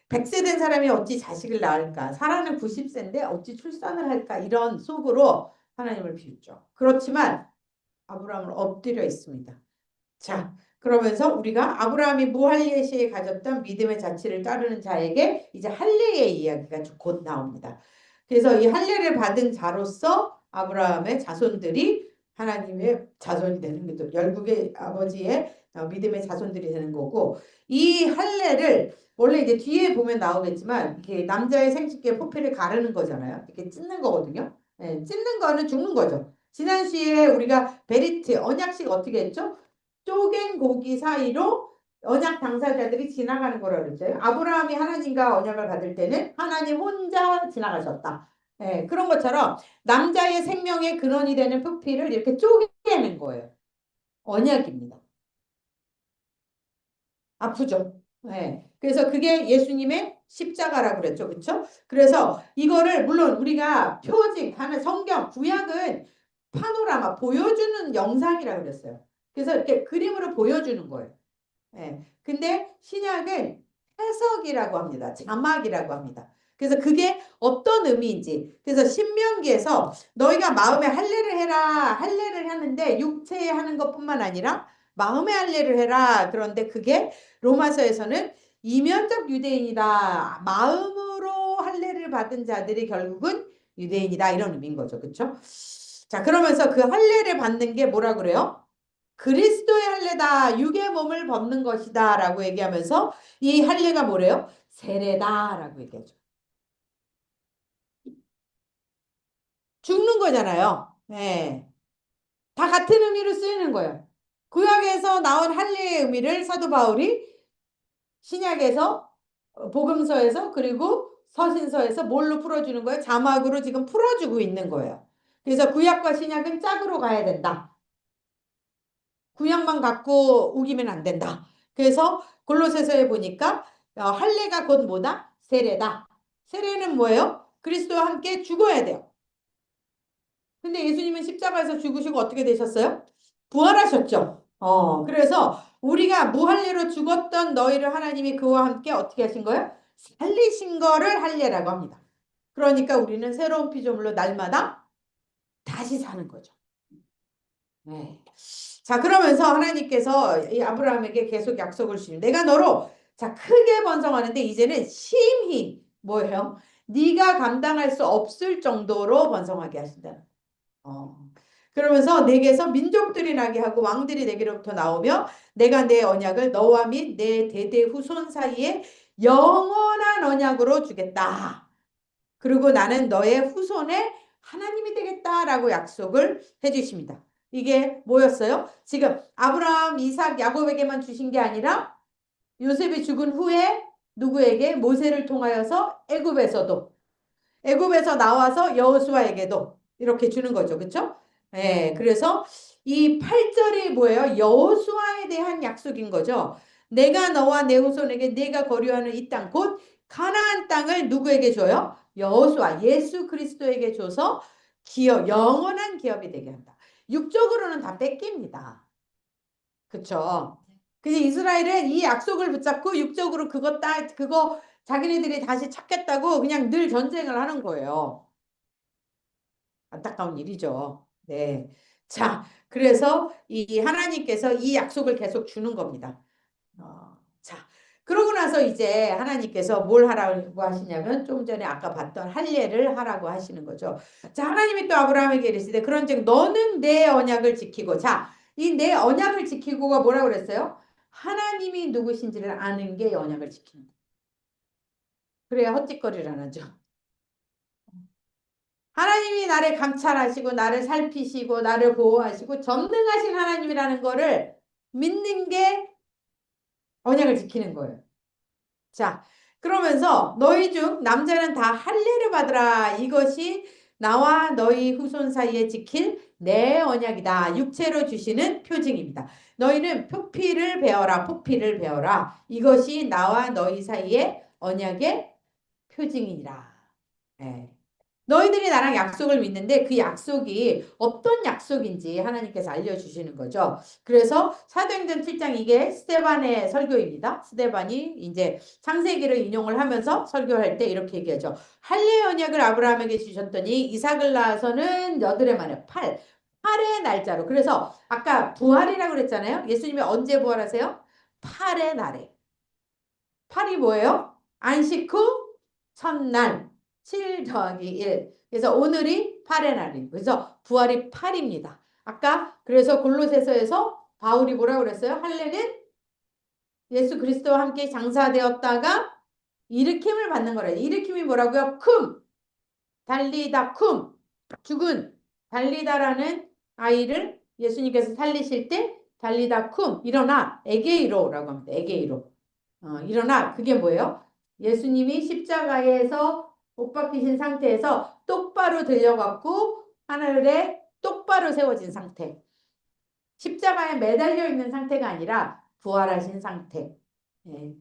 100세 된 사람이 어찌 자식을 낳을까? 사라는 90세인데 어찌 출산을 할까? 이런 속으로 하나님을 비웃죠. 그렇지만 아브라함은 엎드려 있습니다. 자, 그러면서 우리가 아브라함이 무할례시에 가졌던 믿음의 자취를 따르는 자에게 이제 할례의 이야기가 곧 나옵니다. 그래서 이 할례를 받은 자로서 아브라함의 자손들이 하나님의 자손이 되는 거죠. 열국의 아버지의 믿음의 자손들이 되는 거고 이 할례를 원래 이제 뒤에 보면 나오겠지만 이렇게 남자의 생식기에 포피를 가르는 거잖아요. 이렇게 찢는 거거든요. 네, 찢는 거는 죽는 거죠. 지난 시에 우리가 베리트 언약식 어떻게 했죠? 쪼갠 고기 사이로 언약 당사자들이 지나가는 거라고 그랬죠. 아브라함이 하나님과 언약을 받을 때는 하나님 혼자 지나가셨다. 네, 그런 것처럼 남자의 생명의 근원이 되는 표피를 이렇게 쪼개는 거예요. 언약입니다. 아프죠. 네. 그래서 그게 예수님의 십자가라고 그랬죠. 그렇죠? 그래서 이거를 물론 우리가 표징 하는 성경 구약은 파노라마 보여주는 영상이라고 그랬어요. 그래서 이렇게 그림으로 보여주는 거예요. 네. 근데 신약은 해석이라고 합니다. 자막이라고 합니다. 그래서 그게 어떤 의미인지. 그래서 신명기에서 너희가 마음에 할례를 해라. 할례를 하는데 육체에 하는 것뿐만 아니라 마음의 할례를 해라. 그런데 그게 로마서에서는 이면적 유대인이다. 마음으로 할례를 받은 자들이 결국은 유대인이다. 이런 의미인 거죠. 그렇죠? 자, 그러면서 그 할례를 받는 게 뭐라 그래요? 그리스도의 할례다. 육의 몸을 벗는 것이다. 라고 얘기하면서 이 할례가 뭐래요? 세례다. 라고 얘기하죠. 죽는 거잖아요. 네. 다 같은 의미로 쓰이는 거예요. 구약에서 나온 할례의 의미를 사도 바울이 신약에서 복음서에서 그리고 서신서에서 뭘로 풀어주는 거예요? 자막으로 지금 풀어주고 있는 거예요. 그래서 구약과 신약은 짝으로 가야 된다. 구약만 갖고 우기면 안 된다. 그래서 골로새서에 보니까 할례가 곧 뭐다? 세례다. 세례는 뭐예요? 그리스도와 함께 죽어야 돼요. 근데 예수님은 십자가에서 죽으시고 어떻게 되셨어요? 부활하셨죠. 그래서 우리가 무할례로 죽었던 너희를 하나님이 그와 함께 어떻게 하신 거예요? 살리신 거를 할례라고 합니다. 그러니까 우리는 새로운 피조물로 날마다 다시 사는 거죠. 네. 자, 그러면서 하나님께서 이 아브라함에게 계속 약속을 주시면 내가 너로 자 크게 번성하는데 이제는 심히 뭐예요? 네가 감당할 수 없을 정도로 번성하게 하신다. 그러면서 내게서 민족들이 나게 하고 왕들이 내게로부터 나오며 내가 내 언약을 너와 및 내 대대 후손 사이에 영원한 언약으로 주겠다. 그리고 나는 너의 후손의 하나님이 되겠다라고 약속을 해주십니다. 이게 뭐였어요? 지금 아브라함, 이삭, 야곱에게만 주신 게 아니라 요셉이 죽은 후에 누구에게? 모세를 통하여서 애굽에서 나와서 여호수아에게도 이렇게 주는 거죠. 그렇죠? 예, 그래서 이 8절이 뭐예요? 여호수아에 대한 약속인 거죠. 내가 너와 내 후손에게 네가 거류하는 이 땅 곧 가나안 땅을 누구에게 줘요? 여호수아 예수 그리스도에게 줘서 영원한 기업이 되게 한다. 육적으로는 다 뺏깁니다. 그렇죠? 근데 이스라엘은 이 약속을 붙잡고 육적으로 그거 자기네들이 다시 찾겠다고 그냥 늘 전쟁을 하는 거예요. 안타까운 일이죠. 네. 자, 그래서 이 하나님께서 이 약속을 계속 주는 겁니다. 자, 그러고 나서 이제 하나님께서 뭘 하라고 하시냐면 좀 전에 아까 봤던 할례를 하라고 하시는 거죠. 자, 하나님이 또 아브라함에게 이르시되 그런즉 너는 내 언약을 지키고 자, 이 내 언약을 지키고가 뭐라고 그랬어요? 하나님이 누구신지를 아는 게 언약을 지키는 거예요. 그래야 헛짓거리를 안 하죠. 하나님이 나를 감찰하시고 나를 살피시고 나를 보호하시고 전능하신 하나님이라는 거를 믿는 게 언약을 지키는 거예요. 자, 그러면서 너희 중 남자는 다 할례를 받으라. 이것이 나와 너희 후손 사이에 지킬 내 언약이다. 육체로 주시는 표징입니다. 너희는 표피를 베어라. 포피를 베어라. 이것이 나와 너희 사이에 언약의 표징이니라. 네. 너희들이 나랑 약속을 믿는데 그 약속이 어떤 약속인지 하나님께서 알려주시는 거죠. 그래서 사도행전 7장 이게 스데반의 설교입니다. 스데반이 이제 창세기를 인용을 하면서 설교할 때 이렇게 얘기하죠. 할례 언약을 아브라함에게 주셨더니 이삭을 낳아서는 여드레 만에 8의 날짜로. 그래서 아까 부활이라고 그랬잖아요. 예수님이 언제 부활하세요? 8의 날에. 8이 뭐예요? 안식 후 첫날 7 더하기 1. 그래서 오늘이 8의 날이에요. 그래서 부활이 8입니다. 아까 그래서 골로새서에서 바울이 뭐라고 그랬어요? 할례는 예수 그리스도와 함께 장사되었다가 일으킴을 받는 거래요. 일으킴이 뭐라고요? 쿰, 달리다 쿰, 죽은 달리다라는 아이를 예수님께서 살리실 때 달리다 쿰, 일어나 에게이로라고 합니다. 에게이로. 일어나 그게 뭐예요? 예수님이 십자가에서 못 박히신 상태에서 똑바로 들려갖고 하늘에 똑바로 세워진 상태. 십자가에 매달려 있는 상태가 아니라 부활하신 상태. 예.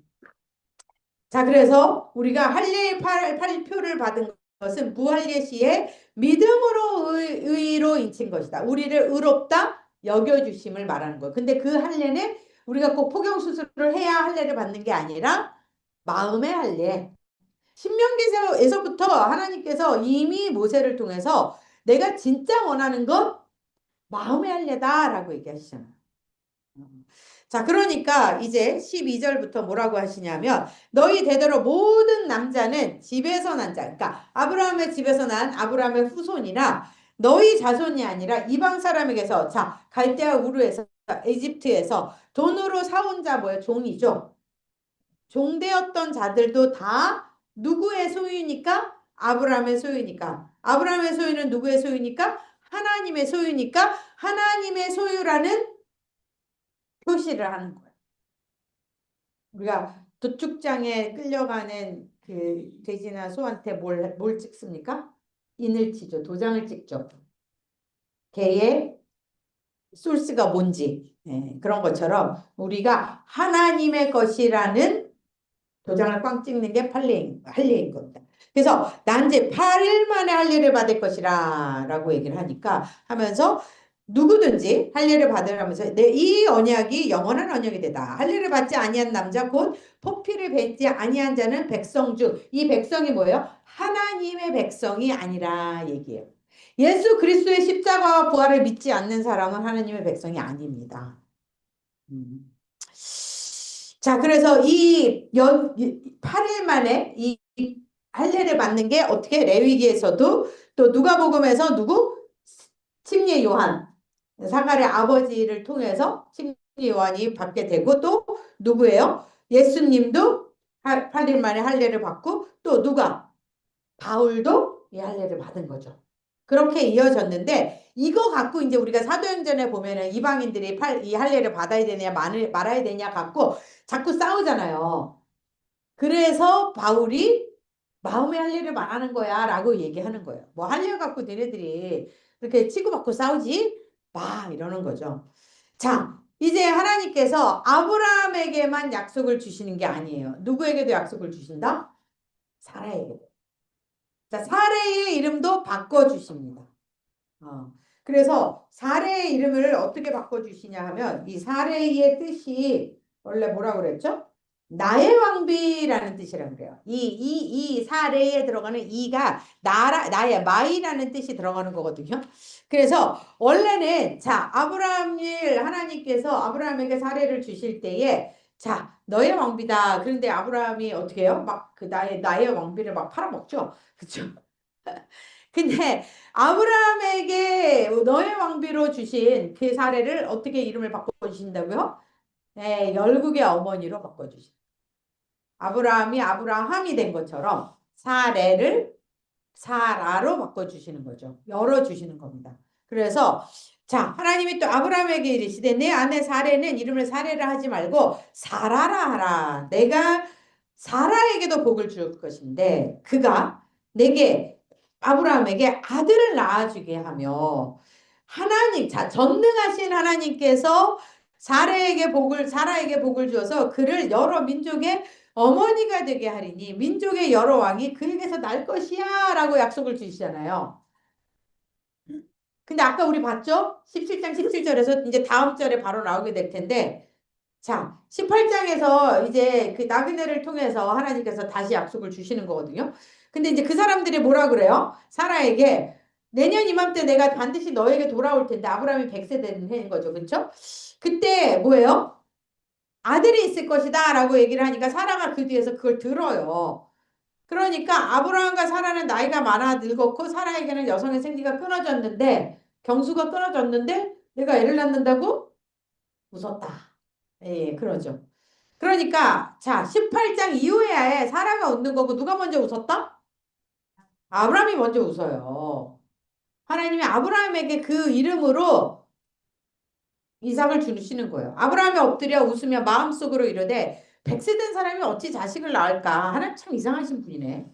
자, 그래서 우리가 할례의 8표를 받은 것은 무할례 시에 믿음으로 의로 인친 것이다. 우리를 의롭다 여겨주심을 말하는 거예요. 근데 그 할례는 우리가 꼭 포경수술을 해야 할례를 받는 게 아니라 마음의 할례. 신명기에서부터 하나님께서 이미 모세를 통해서 내가 진짜 원하는 건 마음의 할례다라고 얘기하시잖아요. 자, 그러니까 이제 12절부터 뭐라고 하시냐면 너희 대대로 모든 남자는 집에서 난 자, 그러니까 아브라함의 집에서 난 아브라함의 후손이나 너희 자손이 아니라 이방 사람에게서 자, 갈대아 우르에서 이집트에서 돈으로 사온 자 뭐예요? 종이죠. 종되었던 자들도 다 누구의 소유니까? 아브라함의 소유니까. 아브라함의 소유는 누구의 소유니까? 하나님의 소유니까 하나님의 소유라는 표시를 하는 거예요. 우리가 도축장에 끌려가는 그 돼지나 소한테 뭘 찍습니까? 인을 치죠. 도장을 찍죠. 걔의 소스가 뭔지. 그런 것처럼 우리가 하나님의 것이라는 도장을 꽝 찍는 게 할례인 겁니다. 그래서 난 이제 8일 만에 할례를 받을 것이라 라고 얘기를 하면서 누구든지 할례를 받으라면서 이 언약이 영원한 언약이 되다. 할례를 받지 아니한 남자 곧 포피를 뱉지 아니한 자는 백성 중 이 백성이 뭐예요? 하나님의 백성이 아니라 얘기예요. 예수 그리스도의 십자가와 부활을 믿지 않는 사람은 하나님의 백성이 아닙니다. 자, 그래서 이 8일 만에 이 할례를 받는 게 어떻게 레위기에서도 또 누가복음에서 누구? 침례 요한. 사가랴 아버지를 통해서 침례 요한이 받게 되고 또 누구예요? 예수님도 8일 만에 할례를 받고 또 누가? 바울도 이 할례를 받은 거죠. 그렇게 이어졌는데 이거 갖고 이제 우리가 사도행전에 보면은 이방인들이 이 할례를 받아야 되냐 말아야 되냐 갖고 자꾸 싸우잖아요. 그래서 바울이 마음의 할례를 말하는 거야 라고 얘기하는 거예요. 뭐 할례 갖고 너네들이 그렇게 치고받고 싸우지 마 이러는 거죠. 자, 이제 하나님께서 아브라함에게만 약속을 주시는 게 아니에요. 누구에게도 약속을 주신다? 사라에게. 자, 사레의 이름도 바꿔주십니다. 그래서 사레의 이름을 어떻게 바꿔주시냐 하면 이 사레의 뜻이 원래 뭐라고 그랬죠? 나의 왕비라는 뜻이라고 그래요. 이 사레에 들어가는 이가 나의 마이라는 뜻이 들어가는 거거든요. 그래서 원래는 자, 하나님께서 아브라함에게 사레를 주실 때에 자, 너의 왕비다. 그런데 아브라함이 어떻게 해요? 막 그 나의 왕비를 막 팔아먹죠. 그쵸? 근데 아브라함에게 너의 왕비로 주신 그 사례를 어떻게 이름을 바꿔주신다고요? 네, 열국의 어머니로 바꿔주신. 아브라함이 아브라함이 된 것처럼 사례를 사라로 바꿔주시는 거죠. 열어주시는 겁니다. 그래서 자, 하나님이 또 아브라함에게 이르시되 내 아내 사례는 이름을 사례라 하지 말고 사라라 하라. 내가 사라에게도 복을 줄 것인데 그가 내게 아브라함에게 아들을 낳아주게 하며 자, 전능하신 하나님께서 사라에게 복을 주어서 그를 여러 민족의 어머니가 되게 하리니 민족의 여러 왕이 그에게서 날 것이야 라고 약속을 주시잖아요. 근데 아까 우리 봤죠? 17장 17절에서 이제 다음 절에 바로 나오게 될 텐데 자 18장에서 이제 그 나그네를 통해서 하나님께서 다시 약속을 주시는 거거든요. 근데 이제 그 사람들이 뭐라 그래요? 사라에게 내년 이맘때 내가 반드시 너에게 돌아올 텐데 아브라함이 100세 되는 거죠. 그렇죠? 그때 뭐예요? 아들이 있을 것이다 라고 얘기를 하니까 사라가 그 뒤에서 그걸 들어요. 그러니까 아브라함과 사라는 나이가 많아 늙었고 사라에게는 여성의 생리가 끊어졌는데 경수가 끊어졌는데 내가 애를 낳는다고? 웃었다. 예, 그러죠. 그러니까 자 18장 이후에 사라가 웃는 거고 누가 먼저 웃었다? 아브라함이 먼저 웃어요. 하나님이 아브라함에게 그 이름으로 이삭을 주시는 거예요. 아브라함이 엎드려 웃으며 마음속으로 이르되 100세 된 사람이 어찌 자식을 낳을까? 하나님 참 이상하신 분이네.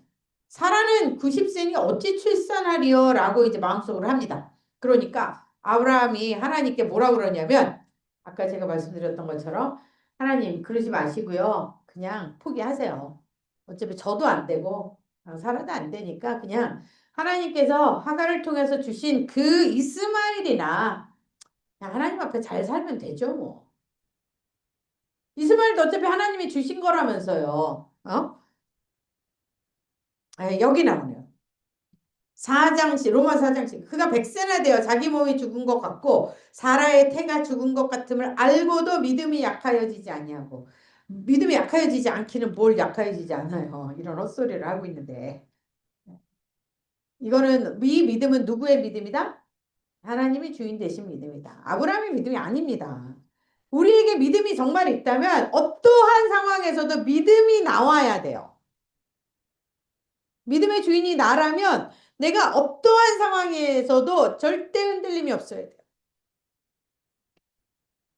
사라는 90세니 어찌 출산하리요? 라고 이제 마음속으로 합니다. 그러니까 아브라함이 하나님께 뭐라 그러냐면 아까 제가 말씀드렸던 것처럼 하나님 그러지 마시고요. 그냥 포기하세요. 어차피 저도 안 되고 사라도 안 되니까 그냥 하나님께서 하갈을 통해서 주신 그 이스마엘이나 하나님 앞에 잘 살면 되죠, 뭐. 이스마엘도 어차피 하나님이 주신 거라면서요. 여기 나오네요. 로마 4장씩. 그가 100세나 되어 자기 몸이 죽은 것 같고 사라의 태가 죽은 것 같음을 알고도 믿음이 약하여지지 아니하고 믿음이 약하여지지 않기는 뭘 약하여지지 않아요. 이런 헛소리를 하고 있는데 이 믿음은 누구의 믿음이다? 하나님이 주인 되신 믿음이다. 아브라함의 믿음이 아닙니다. 우리에게 믿음이 정말 있다면 어떠한 상황에서도 믿음이 나와야 돼요. 믿음의 주인이 나라면 내가 어떠한 상황에서도 절대 흔들림이 없어야 돼요.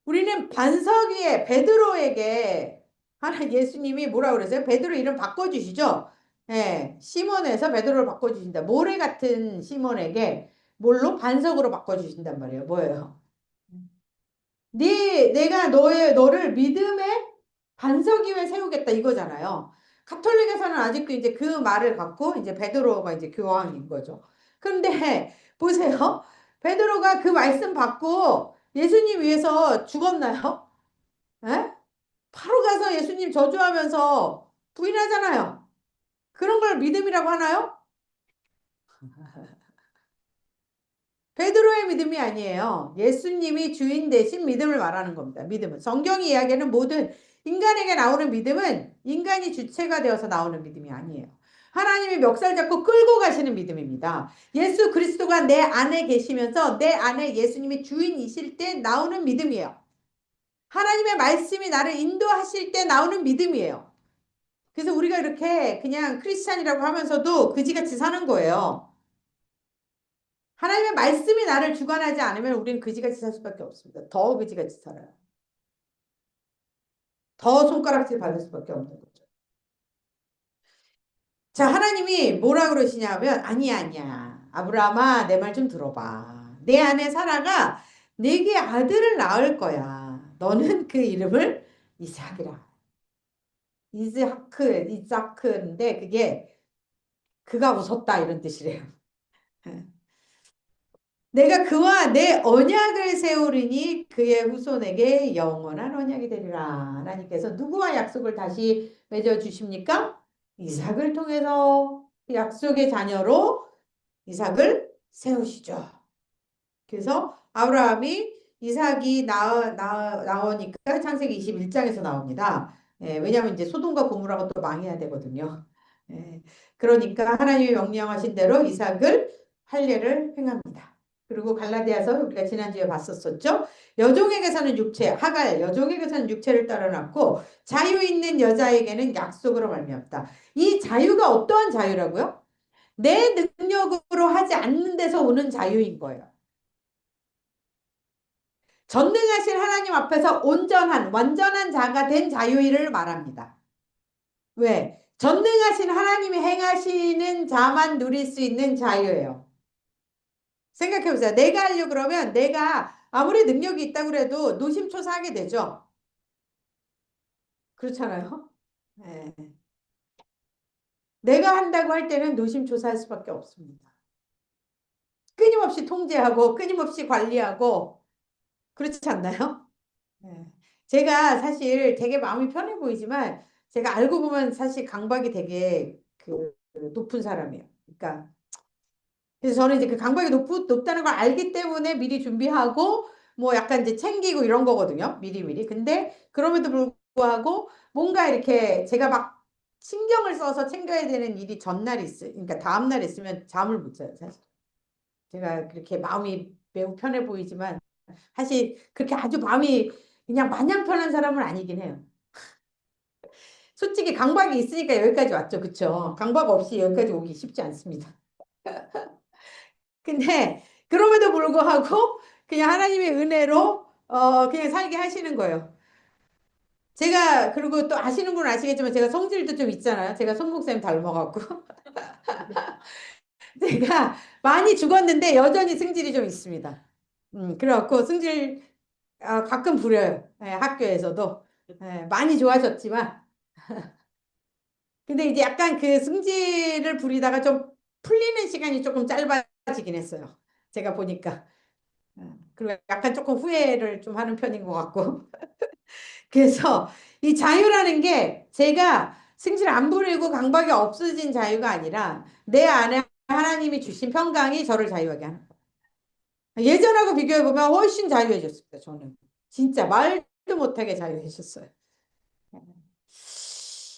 우리는 반석 위에 베드로에게 예수님이 뭐라 그러세요? 베드로 이름 바꿔주시죠? 네, 시몬에서 베드로를 바꿔주신다. 모래 같은 시몬에게 뭘로? 반석으로 바꿔주신단 말이에요. 뭐예요? 내가 너를 믿음의 반석 위에 세우겠다 이거잖아요. 가톨릭에서는 아직도 이제 그 말을 갖고 이제 베드로가 이제 교황인 거죠. 그런데 보세요. 베드로가 그 말씀 받고 예수님 위해서 죽었나요? 에? 바로 가서 예수님 저주하면서 부인하잖아요. 그런 걸 믿음이라고 하나요? 베드로의 믿음이 아니에요. 예수님이 주인 대신 믿음을 말하는 겁니다. 믿음은. 성경이 이야기하는 모든 인간에게 나오는 믿음은 인간이 주체가 되어서 나오는 믿음이 아니에요. 하나님이 멱살 잡고 끌고 가시는 믿음입니다. 예수 그리스도가 내 안에 계시면서 내 안에 예수님이 주인이실 때 나오는 믿음이에요. 하나님의 말씀이 나를 인도하실 때 나오는 믿음이에요. 그래서 우리가 이렇게 그냥 크리스찬이라고 하면서도 그지같이 사는 거예요. 하나님의 말씀이 나를 주관하지 않으면 우리는 그지같이 살 수밖에 없습니다. 더 그지같이 살아요. 더 손가락질 받을 수밖에 없는 거죠. 자, 하나님이 뭐라 그러시냐면 아니야. 아브라함아, 내 말 좀 들어봐. 내 아내 사라가 내게 아들을 낳을 거야. 너는 그 이름을 이삭이라. 이삭인데 그게 그가 웃었다 이런 뜻이래요. 내가 그와 내 언약을 세우리니 그의 후손에게 영원한 언약이 되리라. 하나님께서 누구와 약속을 다시 맺어주십니까? 이삭을 통해서 약속의 자녀로 이삭을 세우시죠. 그래서 아브라함이 이삭이 나오니까 창세기 21장에서 나옵니다. 왜냐하면 이제 소돔과 고모라가 또 망해야 되거든요. 그러니까 하나님이 명령하신 대로 이삭을 할례를 행합니다. 그리고 갈라디아서 우리가 지난주에 봤었죠. 여종에게서는 육체, 하갈 여종에게서는 육체를 따라놨고 자유 있는 여자에게는 약속으로 말미암다. 이 자유가 어떠한 자유라고요? 내 능력으로 하지 않는 데서 오는 자유인 거예요. 전능하신 하나님 앞에서 온전한, 완전한 자가 된 자유를 말합니다. 왜? 전능하신 하나님이 행하시는 자만 누릴 수 있는 자유예요. 생각해보세요. 내가 하려고 그러면 내가 아무리 능력이 있다고 해도 노심초사하게 되죠. 그렇잖아요. 네. 내가 한다고 할 때는 노심초사할 수밖에 없습니다. 끊임없이 통제하고 끊임없이 관리하고 그렇지 않나요? 네. 제가 사실 되게 마음이 편해 보이지만 제가 알고 보면 사실 강박이 되게 높은 사람이에요. 그러니까 그래서 저는 이제 그 강박이 높다는 걸 알기 때문에 미리 준비하고 뭐 약간 이제 챙기고 이런 거거든요. 미리미리. 근데 그럼에도 불구하고 뭔가 이렇게 제가 막 신경을 써서 챙겨야 되는 일이 그러니까 다음날 있으면 잠을 못 자요, 사실. 제가 그렇게 마음이 매우 편해 보이지만 사실 그렇게 아주 마음이 그냥 마냥 편한 사람은 아니긴 해요. 솔직히 강박이 있으니까 여기까지 왔죠. 그쵸? 강박 없이 여기까지 오기 쉽지 않습니다. 근데 그럼에도 불구하고 그냥 하나님의 은혜로 그냥 살게 하시는 거예요. 제가 그리고 또 아시는 분은 아시겠지만 제가 성질도 좀 있잖아요. 제가 손 목사님 닮아갖고 제가 많이 죽었는데 여전히 승질이 좀 있습니다. 그래갖고 승질 가끔 부려요. 학교에서도 많이 좋아졌지만 근데 이제 약간 그 승질을 부리다가 좀 풀리는 시간이 조금 짧아지긴 했어요. 제가 보니까. 그리고 약간 조금 후회를 좀 하는 편인 것 같고. 그래서 이 자유라는 게 제가 승질 안 부리고 강박이 없어진 자유가 아니라 내 안에 하나님이 주신 평강이 저를 자유하게 하는 거예요. 예전하고 비교해보면 훨씬 자유해졌습니다. 저는. 진짜 말도 못하게 자유해졌어요.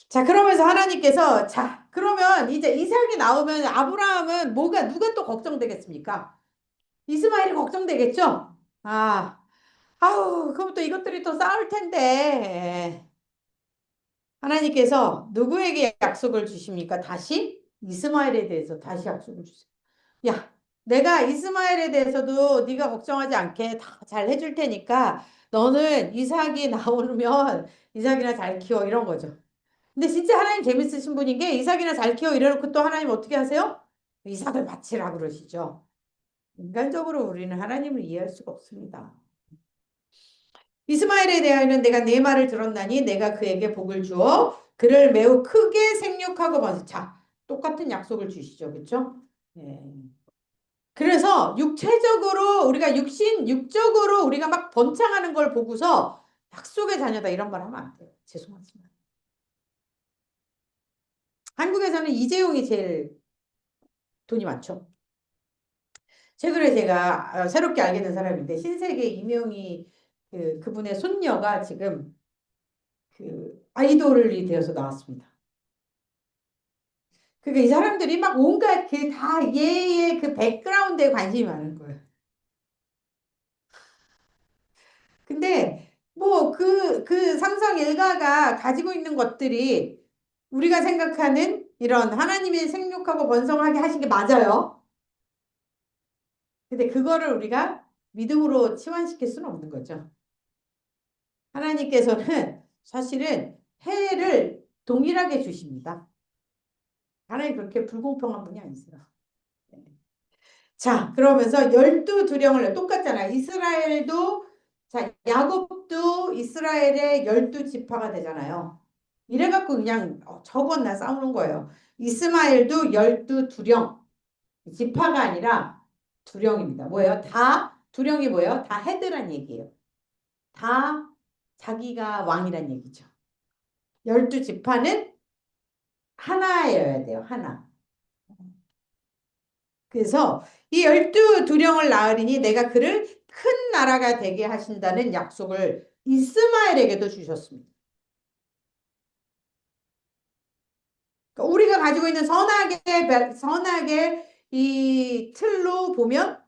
자, 그러면서 하나님께서 자, 그러면 이제 이삭이 나오면 아브라함은 누가 또 걱정되겠습니까? 이스마엘이 걱정되겠죠? 그럼 또 이것들이 또 싸울 텐데. 하나님께서 누구에게 약속을 주십니까? 다시 이스마엘에 대해서 다시 약속을 주세요. 야, 내가 이스마엘에 대해서도 네가 걱정하지 않게 다 잘 해줄 테니까 너는 이삭이 나오면 이삭이나 잘 키워 이런 거죠. 근데 진짜 하나님 재밌으신 분인 게 이삭이나 잘 키워 이래놓고 또 하나님 어떻게 하세요? 이삭을 바치라 그러시죠. 인간적으로 우리는 하나님을 이해할 수가 없습니다. 이스마엘에 대하여는 내가 네 말을 들었나니 내가 그에게 복을 주어 그를 매우 크게 생육하고 번성. 자, 똑같은 약속을 주시죠. 그렇죠? 예. 그래서 육적으로 우리가 막 번창하는 걸 보고서 약속의 자녀다 이런 말 하면 안 돼요. 죄송하지만. 한국에서는 이재용이 제일 돈이 많죠. 최근에 제가 새롭게 알게 된 사람인데 신세계 이명희 그분의 손녀가 지금 아이돌이 되어서 나왔습니다. 그러니까 이 사람들이 막 온갖 그 다 얘의 그 백그라운드에 관심이 많은 거예요. 근데 뭐 그 삼성 일가가 가지고 있는 것들이 우리가 생각하는 이런 하나님이 생육하고 번성하게 하신 게 맞아요. 근데 그거를 우리가 믿음으로 치환시킬 수는 없는 거죠. 하나님께서는 사실은 해를 동일하게 주십니다. 하나님 그렇게 불공평한 분이 아니세요. 네. 자, 그러면서 12두령을 똑같잖아요. 이스라엘도, 자, 야곱도 이스라엘의 12지파가 되잖아요. 이래갖고 그냥 적었나 싸우는 거예요. 이스마엘도 12두령, 지파가 아니라 두령입니다. 뭐예요? 다, 두령이 뭐예요? 다 헤드란 얘기예요. 다 자기가 왕이란 얘기죠. 12지파는 하나여야 돼요. 하나. 그래서 이 12두령을 낳으리니 내가 그를 큰 나라가 되게 하신다는 약속을 이스마엘에게도 주셨습니다. 그러니까 우리가 가지고 있는 선악의 이 틀로 보면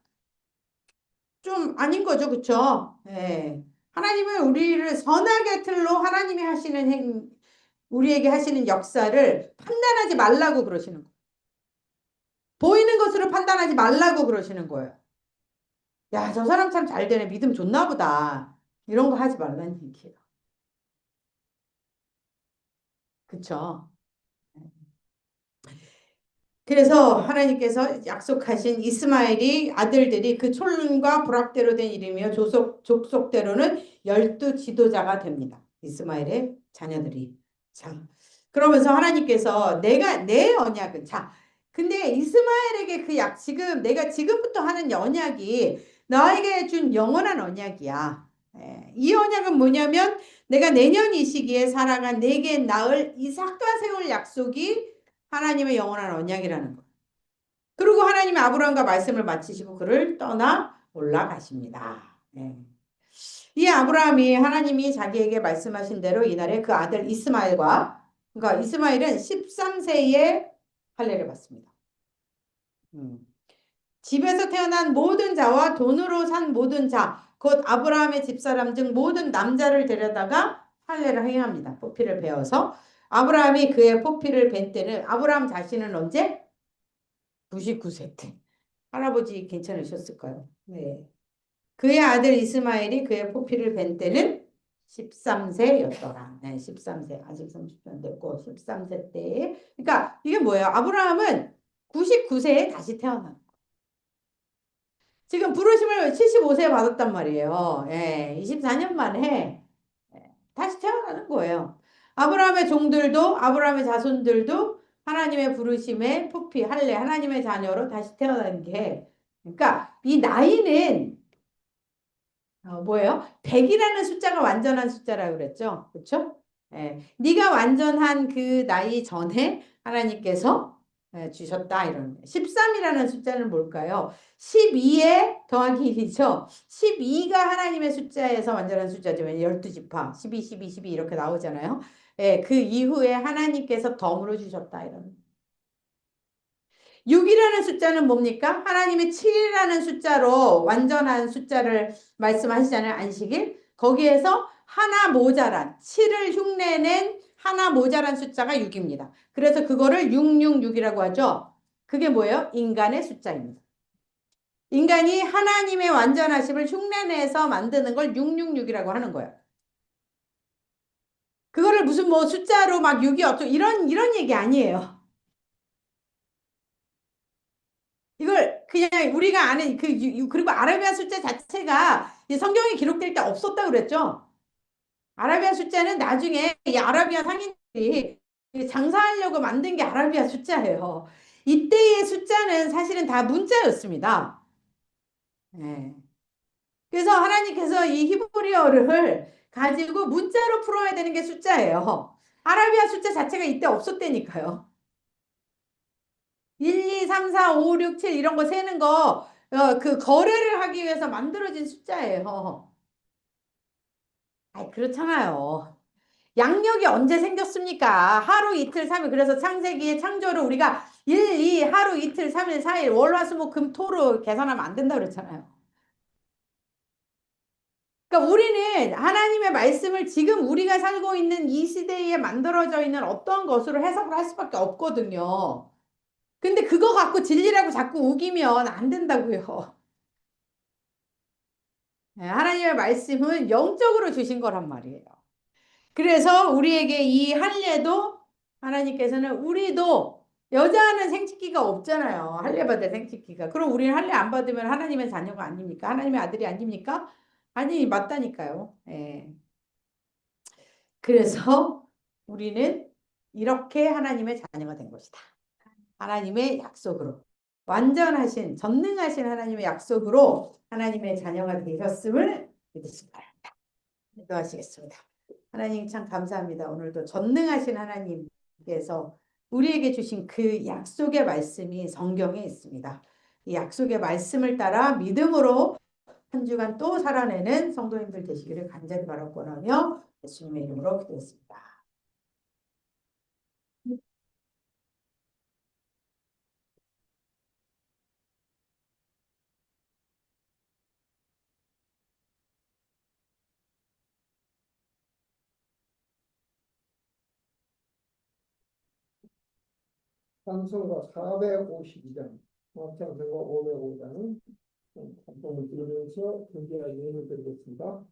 좀 아닌 거죠. 그쵸? 예. 하나님은 우리를 선악의 틀로 하나님이 하시는 우리에게 하시는 역사를 판단하지 말라고 그러시는 거예요. 보이는 것으로 판단하지 말라고 그러시는 거예요. 야, 저 사람 참 잘 되네. 믿음 좋나 보다. 이런 거 하지 말라는 얘기예요. 그쵸? 그래서 하나님께서 약속하신 이스마엘이 아들들이 그 촌과 부락대로 된 이름이요 족속대로는 12지도자가 됩니다. 이스마엘의 자녀들이. 자, 그러면서 하나님께서 내 언약은 자, 근데 이스마엘에게 내가 지금부터 하는 언약이 너에게 준 영원한 언약이야. 이 언약은 뭐냐면 내가 내년 이 시기에 살아간 내게 낳을 이삭과 세울 약속이 하나님의 영원한 언약이라는 거. 그리고 하나님이 아브라함과 말씀을 마치시고 그를 떠나 올라가십니다. 네. 이 아브라함이 하나님이 자기에게 말씀하신 대로 이날에 그 아들 이스마엘과 그러니까 이스마엘은 13세에 할례를 받습니다. 집에서 태어난 모든 자와 돈으로 산 모든 자, 곧 아브라함의 집사람 중 모든 남자를 데려다가 할례를 행합니다. 포피를 베어서 아브라함이 그의 포피를 벤 때는 아브라함 자신은 언제? 99세 때. 할아버지 괜찮으셨을까요? 네. 그의 아들 이스마엘이 그의 포피를 벤 때는 13세였더라. 네, 13세. 아직 30년 됐고 13세 때. 그러니까 이게 뭐예요? 아브라함은 99세에 다시 태어난 지금 부르심을 75세에 받았단 말이에요. 예, 24년 만에 다시 태어나는 거예요. 아브라함의 종들도 아브라함의 자손들도 하나님의 부르심에 포피 할례 하나님의 자녀로 다시 태어난 게 그러니까 이 나이는 뭐예요? 100이라는 숫자가 완전한 숫자라고 그랬죠. 그렇죠? 예, 네가 완전한 그 나이 전에 하나님께서 주셨다 이런 13이라는 숫자는 뭘까요? 12에 더하기 1이죠. 12가 하나님의 숫자에서 완전한 숫자죠. 12지파 12, 12, 12 이렇게 나오잖아요. 예, 그 이후에 하나님께서 덤으로 주셨다 이런 6이라는 숫자는 뭡니까? 하나님이 7이라는 숫자로 완전한 숫자를 말씀하시잖아요. 안식일. 거기에서 하나 모자란 7을 흉내낸 하나 모자란 숫자가 6입니다. 그래서 그거를 666이라고 하죠. 그게 뭐예요? 인간의 숫자입니다. 인간이 하나님의 완전하심을 흉내내서 만드는 걸 666이라고 하는 거예요. 그거를 무슨 뭐 숫자로 막 6이 어쩌고 이런 얘기 아니에요. 이걸 그냥 우리가 아는 그리고 아라비아 숫자 자체가 성경에 기록될 때 없었다고 그랬죠. 아라비아 숫자는 나중에 이 아라비아 상인들이 장사하려고 만든 게 아라비아 숫자예요. 이때의 숫자는 사실은 다 문자였습니다. 네. 그래서 하나님께서 이 히브리어를 가지고 문자로 풀어야 되는 게 숫자예요. 아라비아 숫자 자체가 이때 없었다니까요. 1, 2, 3, 4, 5, 6, 7 이런 거 세는 거 그 거래를 하기 위해서 만들어진 숫자예요. 그렇잖아요. 양력이 언제 생겼습니까? 하루 이틀 3일. 그래서 창세기의 창조를 우리가 일, 이, 하루, 이틀, 3일, 4일, 월, 화, 수, 목, 금, 토로 계산하면 안 된다 그랬잖아요. 그러니까 우리는 하나님의 말씀을 지금 우리가 살고 있는 이 시대에 만들어져 있는 어떠한 것으로 해석을 할 수밖에 없거든요. 근데 그거 갖고 진리라고 자꾸 우기면 안 된다고요. 네, 하나님의 말씀은 영적으로 주신 거란 말이에요. 그래서 우리에게 이 할례도 하나님께서는 우리도 여자는 생식기가 없잖아요. 할례 받을 생식기가. 그럼 우리는 할례 안 받으면 하나님의 자녀가 아닙니까? 하나님의 아들이 아닙니까? 아니, 맞다니까요. 예. 그래서 우리는 이렇게 하나님의 자녀가 된 것이다. 하나님의 약속으로. 완전하신, 전능하신 하나님의 약속으로 하나님의 자녀가 되셨음을 믿으시기 바랍니다. 기도하시겠습니다. 하나님 참 감사합니다. 오늘도 전능하신 하나님께서 우리에게 주신 그 약속의 말씀이 성경에 있습니다. 이 약속의 말씀을 따라 믿음으로 한 주간 또 살아내는 성도님들 되시기를 간절히 바라고나며 예수님의 이름으로 기도했습니다. 찬송가 452장, 찬송가 505장은 감동을 들으면서 경계할 예를 드리겠습니다.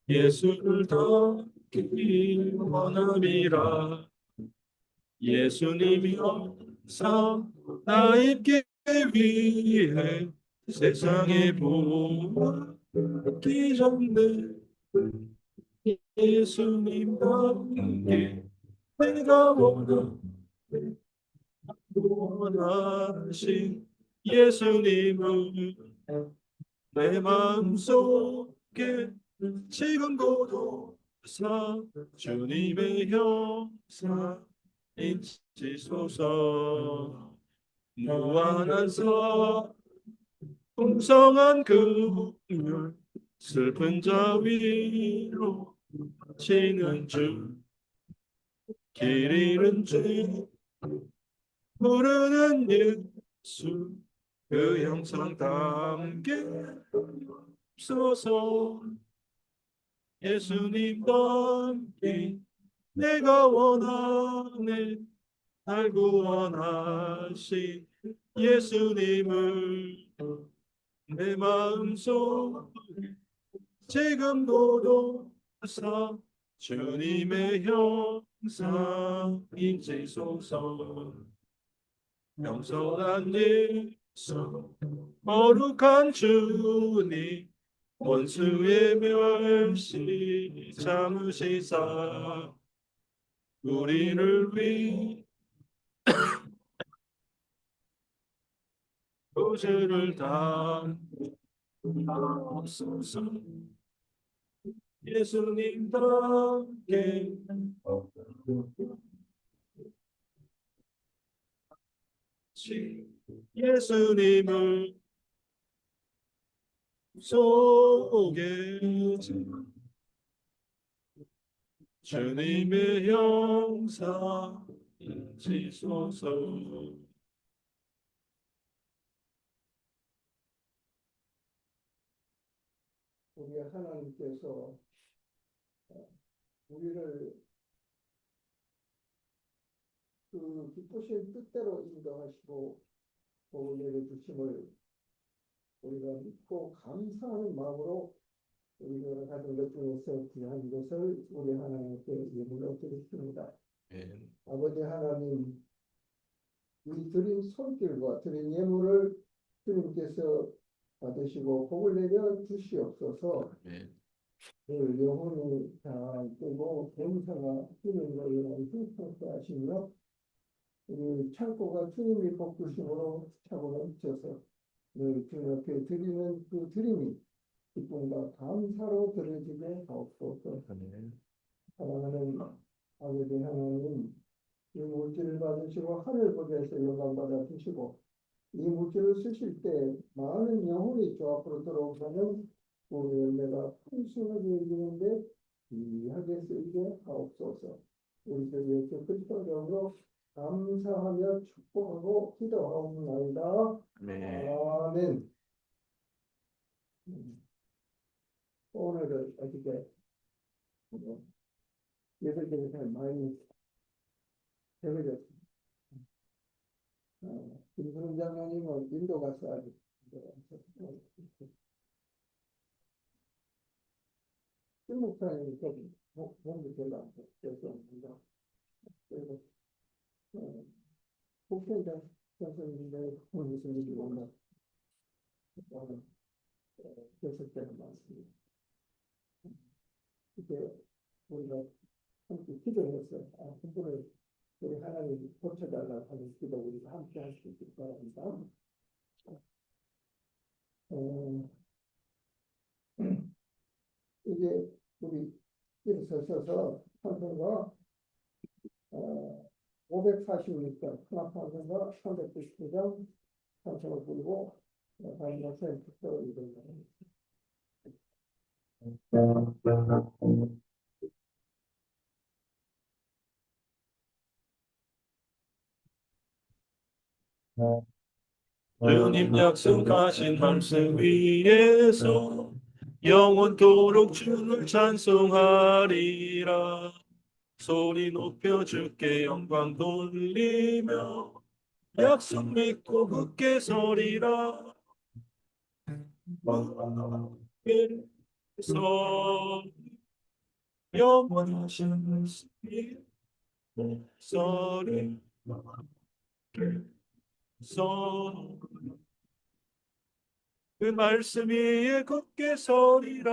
예수를 닮기 원함이라. 예수님이 항상 나 입기 위해 세상에 보기 전에 예수님 닮기 내가 원하신 예수님을 내 마음속에 지금도 사 주님의 형상 인치소서. 무한한 사 풍성한 긍휼 슬픈 자 위로 치는 주 길 잃은 주 부르는 예수 그 형상 담게 소서. 예수님 닮기 내가 원하네. 날 구원하신 예수님을 내 마음속에 지금도 사 주님의 형상 인지소서. 겸손한 예수 거룩한 주님 원수의 멸시 참으시사 우리를 위해 구주를 당하옵소서. 예수님답게 예수님을 속에 주님의 형상 인지소서. 우리 하나님께서 우리를 그 기쁘신 뜻대로 인도하시고 복을 내려주심을 우리가 믿고 감사하는 마음으로 우리가 가진 것 중에서 귀한 것을 우리 하나님께 예물로 드리십니다. 아버지 하나님, 이 드린 손길과 드린 예물을 주님께서 받으시고 복을 내려 주시옵소서. 그 영혼이 잘 뜨고 감사가 주님으로 인한 행복하게 하시며 우리 창고가 주님이 복 주심으로 차고 넘쳐서 늘 주님 앞에 드리는 그 드림이 기쁨과 감사로 들어지게 하옵소서. 사랑하는 아버지 하나님, 이 물질을 받으시고 하늘보좌에서 영광 받아 주시고 이 물질을 쓰실 때 많은 영혼이 주 앞으로 들어오면 그 열매가 풍성하게 이루는데 귀하게 쓰이게 하옵소서. 우리들 예수 그리스도 이름으로 감사하며 축복하고 기도하옵나이다. 네. 아멘. 오늘은 어떻게 예배드리면서 많이 적어졌습니다. 김선웅 장로님은 인도 가서 아직 김 목사님이 좀 몸이 별로 안 좋습니다. 그리고 복생자 선생님의 무슨 일이 오나 계속 때는 많습니다. 이제 우리가 함께 기도해서 한 분을 우리 하나님 고쳐달라고 하는 기도 우리가 함께 할 수 있길 바랍니다. 이제 우리 일어서서 찬송가 546장 큰악판송가 399장 찬송을 부르고 마지막 센터로 이동합니다. 주님 약속하신 말씀 위에서 영원토록 주를 찬송하리라. 소리 높여 주께 영광 돌리며 약속 믿고 굳게 서리라. 서 영원하신 말씀이 서리 서 그 말씀 위에 굳게 서리라.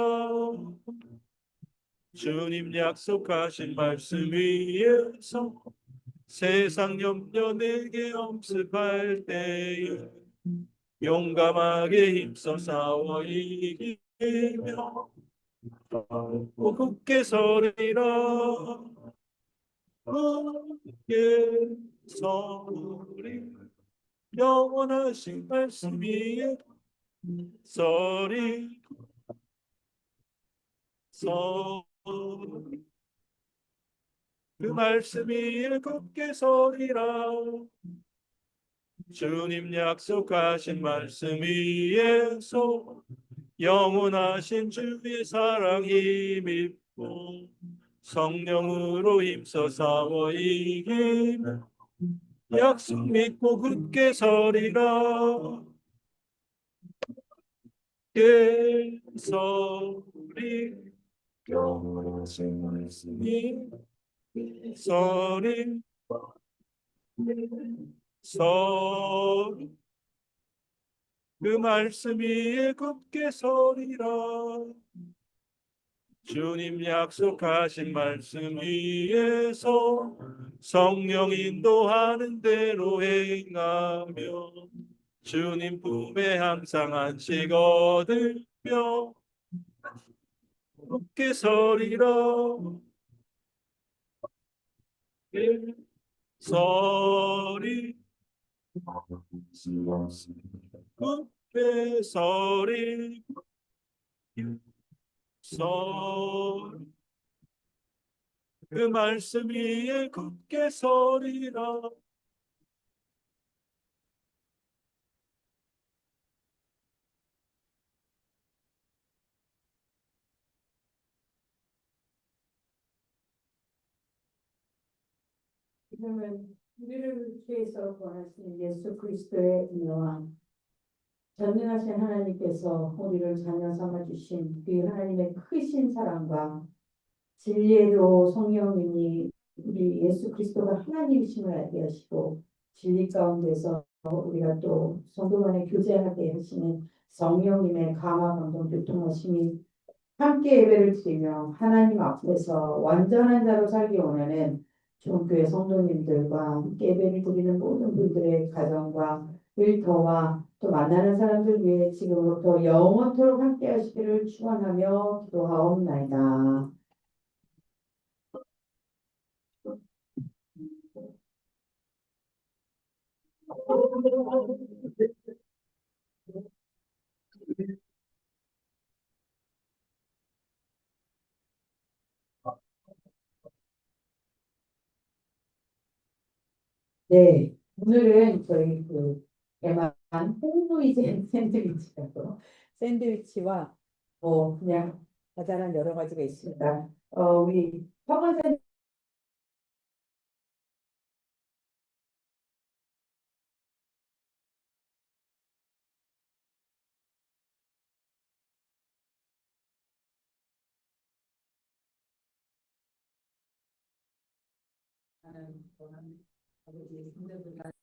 주님 약속하신 말씀 위에서 세상 염려 내게 엄습할 때에 용감하게 힘써 싸워 이기며 굳게 서리라. 굳게 서리 영원하신 말씀 위에 서리 그 말씀 위에 굳게 서리라. 주님 약속하신 말씀 위에서 영원하신 주의 사랑 힘입고 성령으로 힘써 싸워 이기며 약속 믿고 굳게 서리라. 서리 영원하신 말씀이 서리 서리 그 말씀 위에 굳게 서리라. 주님 약속하신 말씀 위에서 성령 인도하는 대로 행하며 주님 품에 항상 안식 얻으며 굳게 서리라. 서리 굳게 서리 서리 그 말씀 위에 굳게 서리라. 그러면 우리를 위해서 구하신 예수 그리스도의 은혜와 전능하신 하나님께서 우리를 자녀 삼아 주신 그 하나님의 크신 사랑과 진리로 성령님이 우리 예수 그리스도가 하나님이심을 알게 하시고 진리 가운데서 우리가 또 성도 간에 교제하게 하시는 성령님의 감화 감동 교통하심이 함께 예배를 드리며 하나님 앞에서 완전한 자로 살기 원하는 종교회 성도님들과 함께 예배를 드리는 모든 분들의 가정과 일터와 또 만나는 사람들 위해 지금부터 영원토록 함께 하시기를 축원하며 기도하옵나이다. 네, 오늘은 저희 대만 홍루이젠 샌드위치라고 샌드위치와 그냥 자잘한 여러 가지가 있습니다. 우리 평원 샌드위치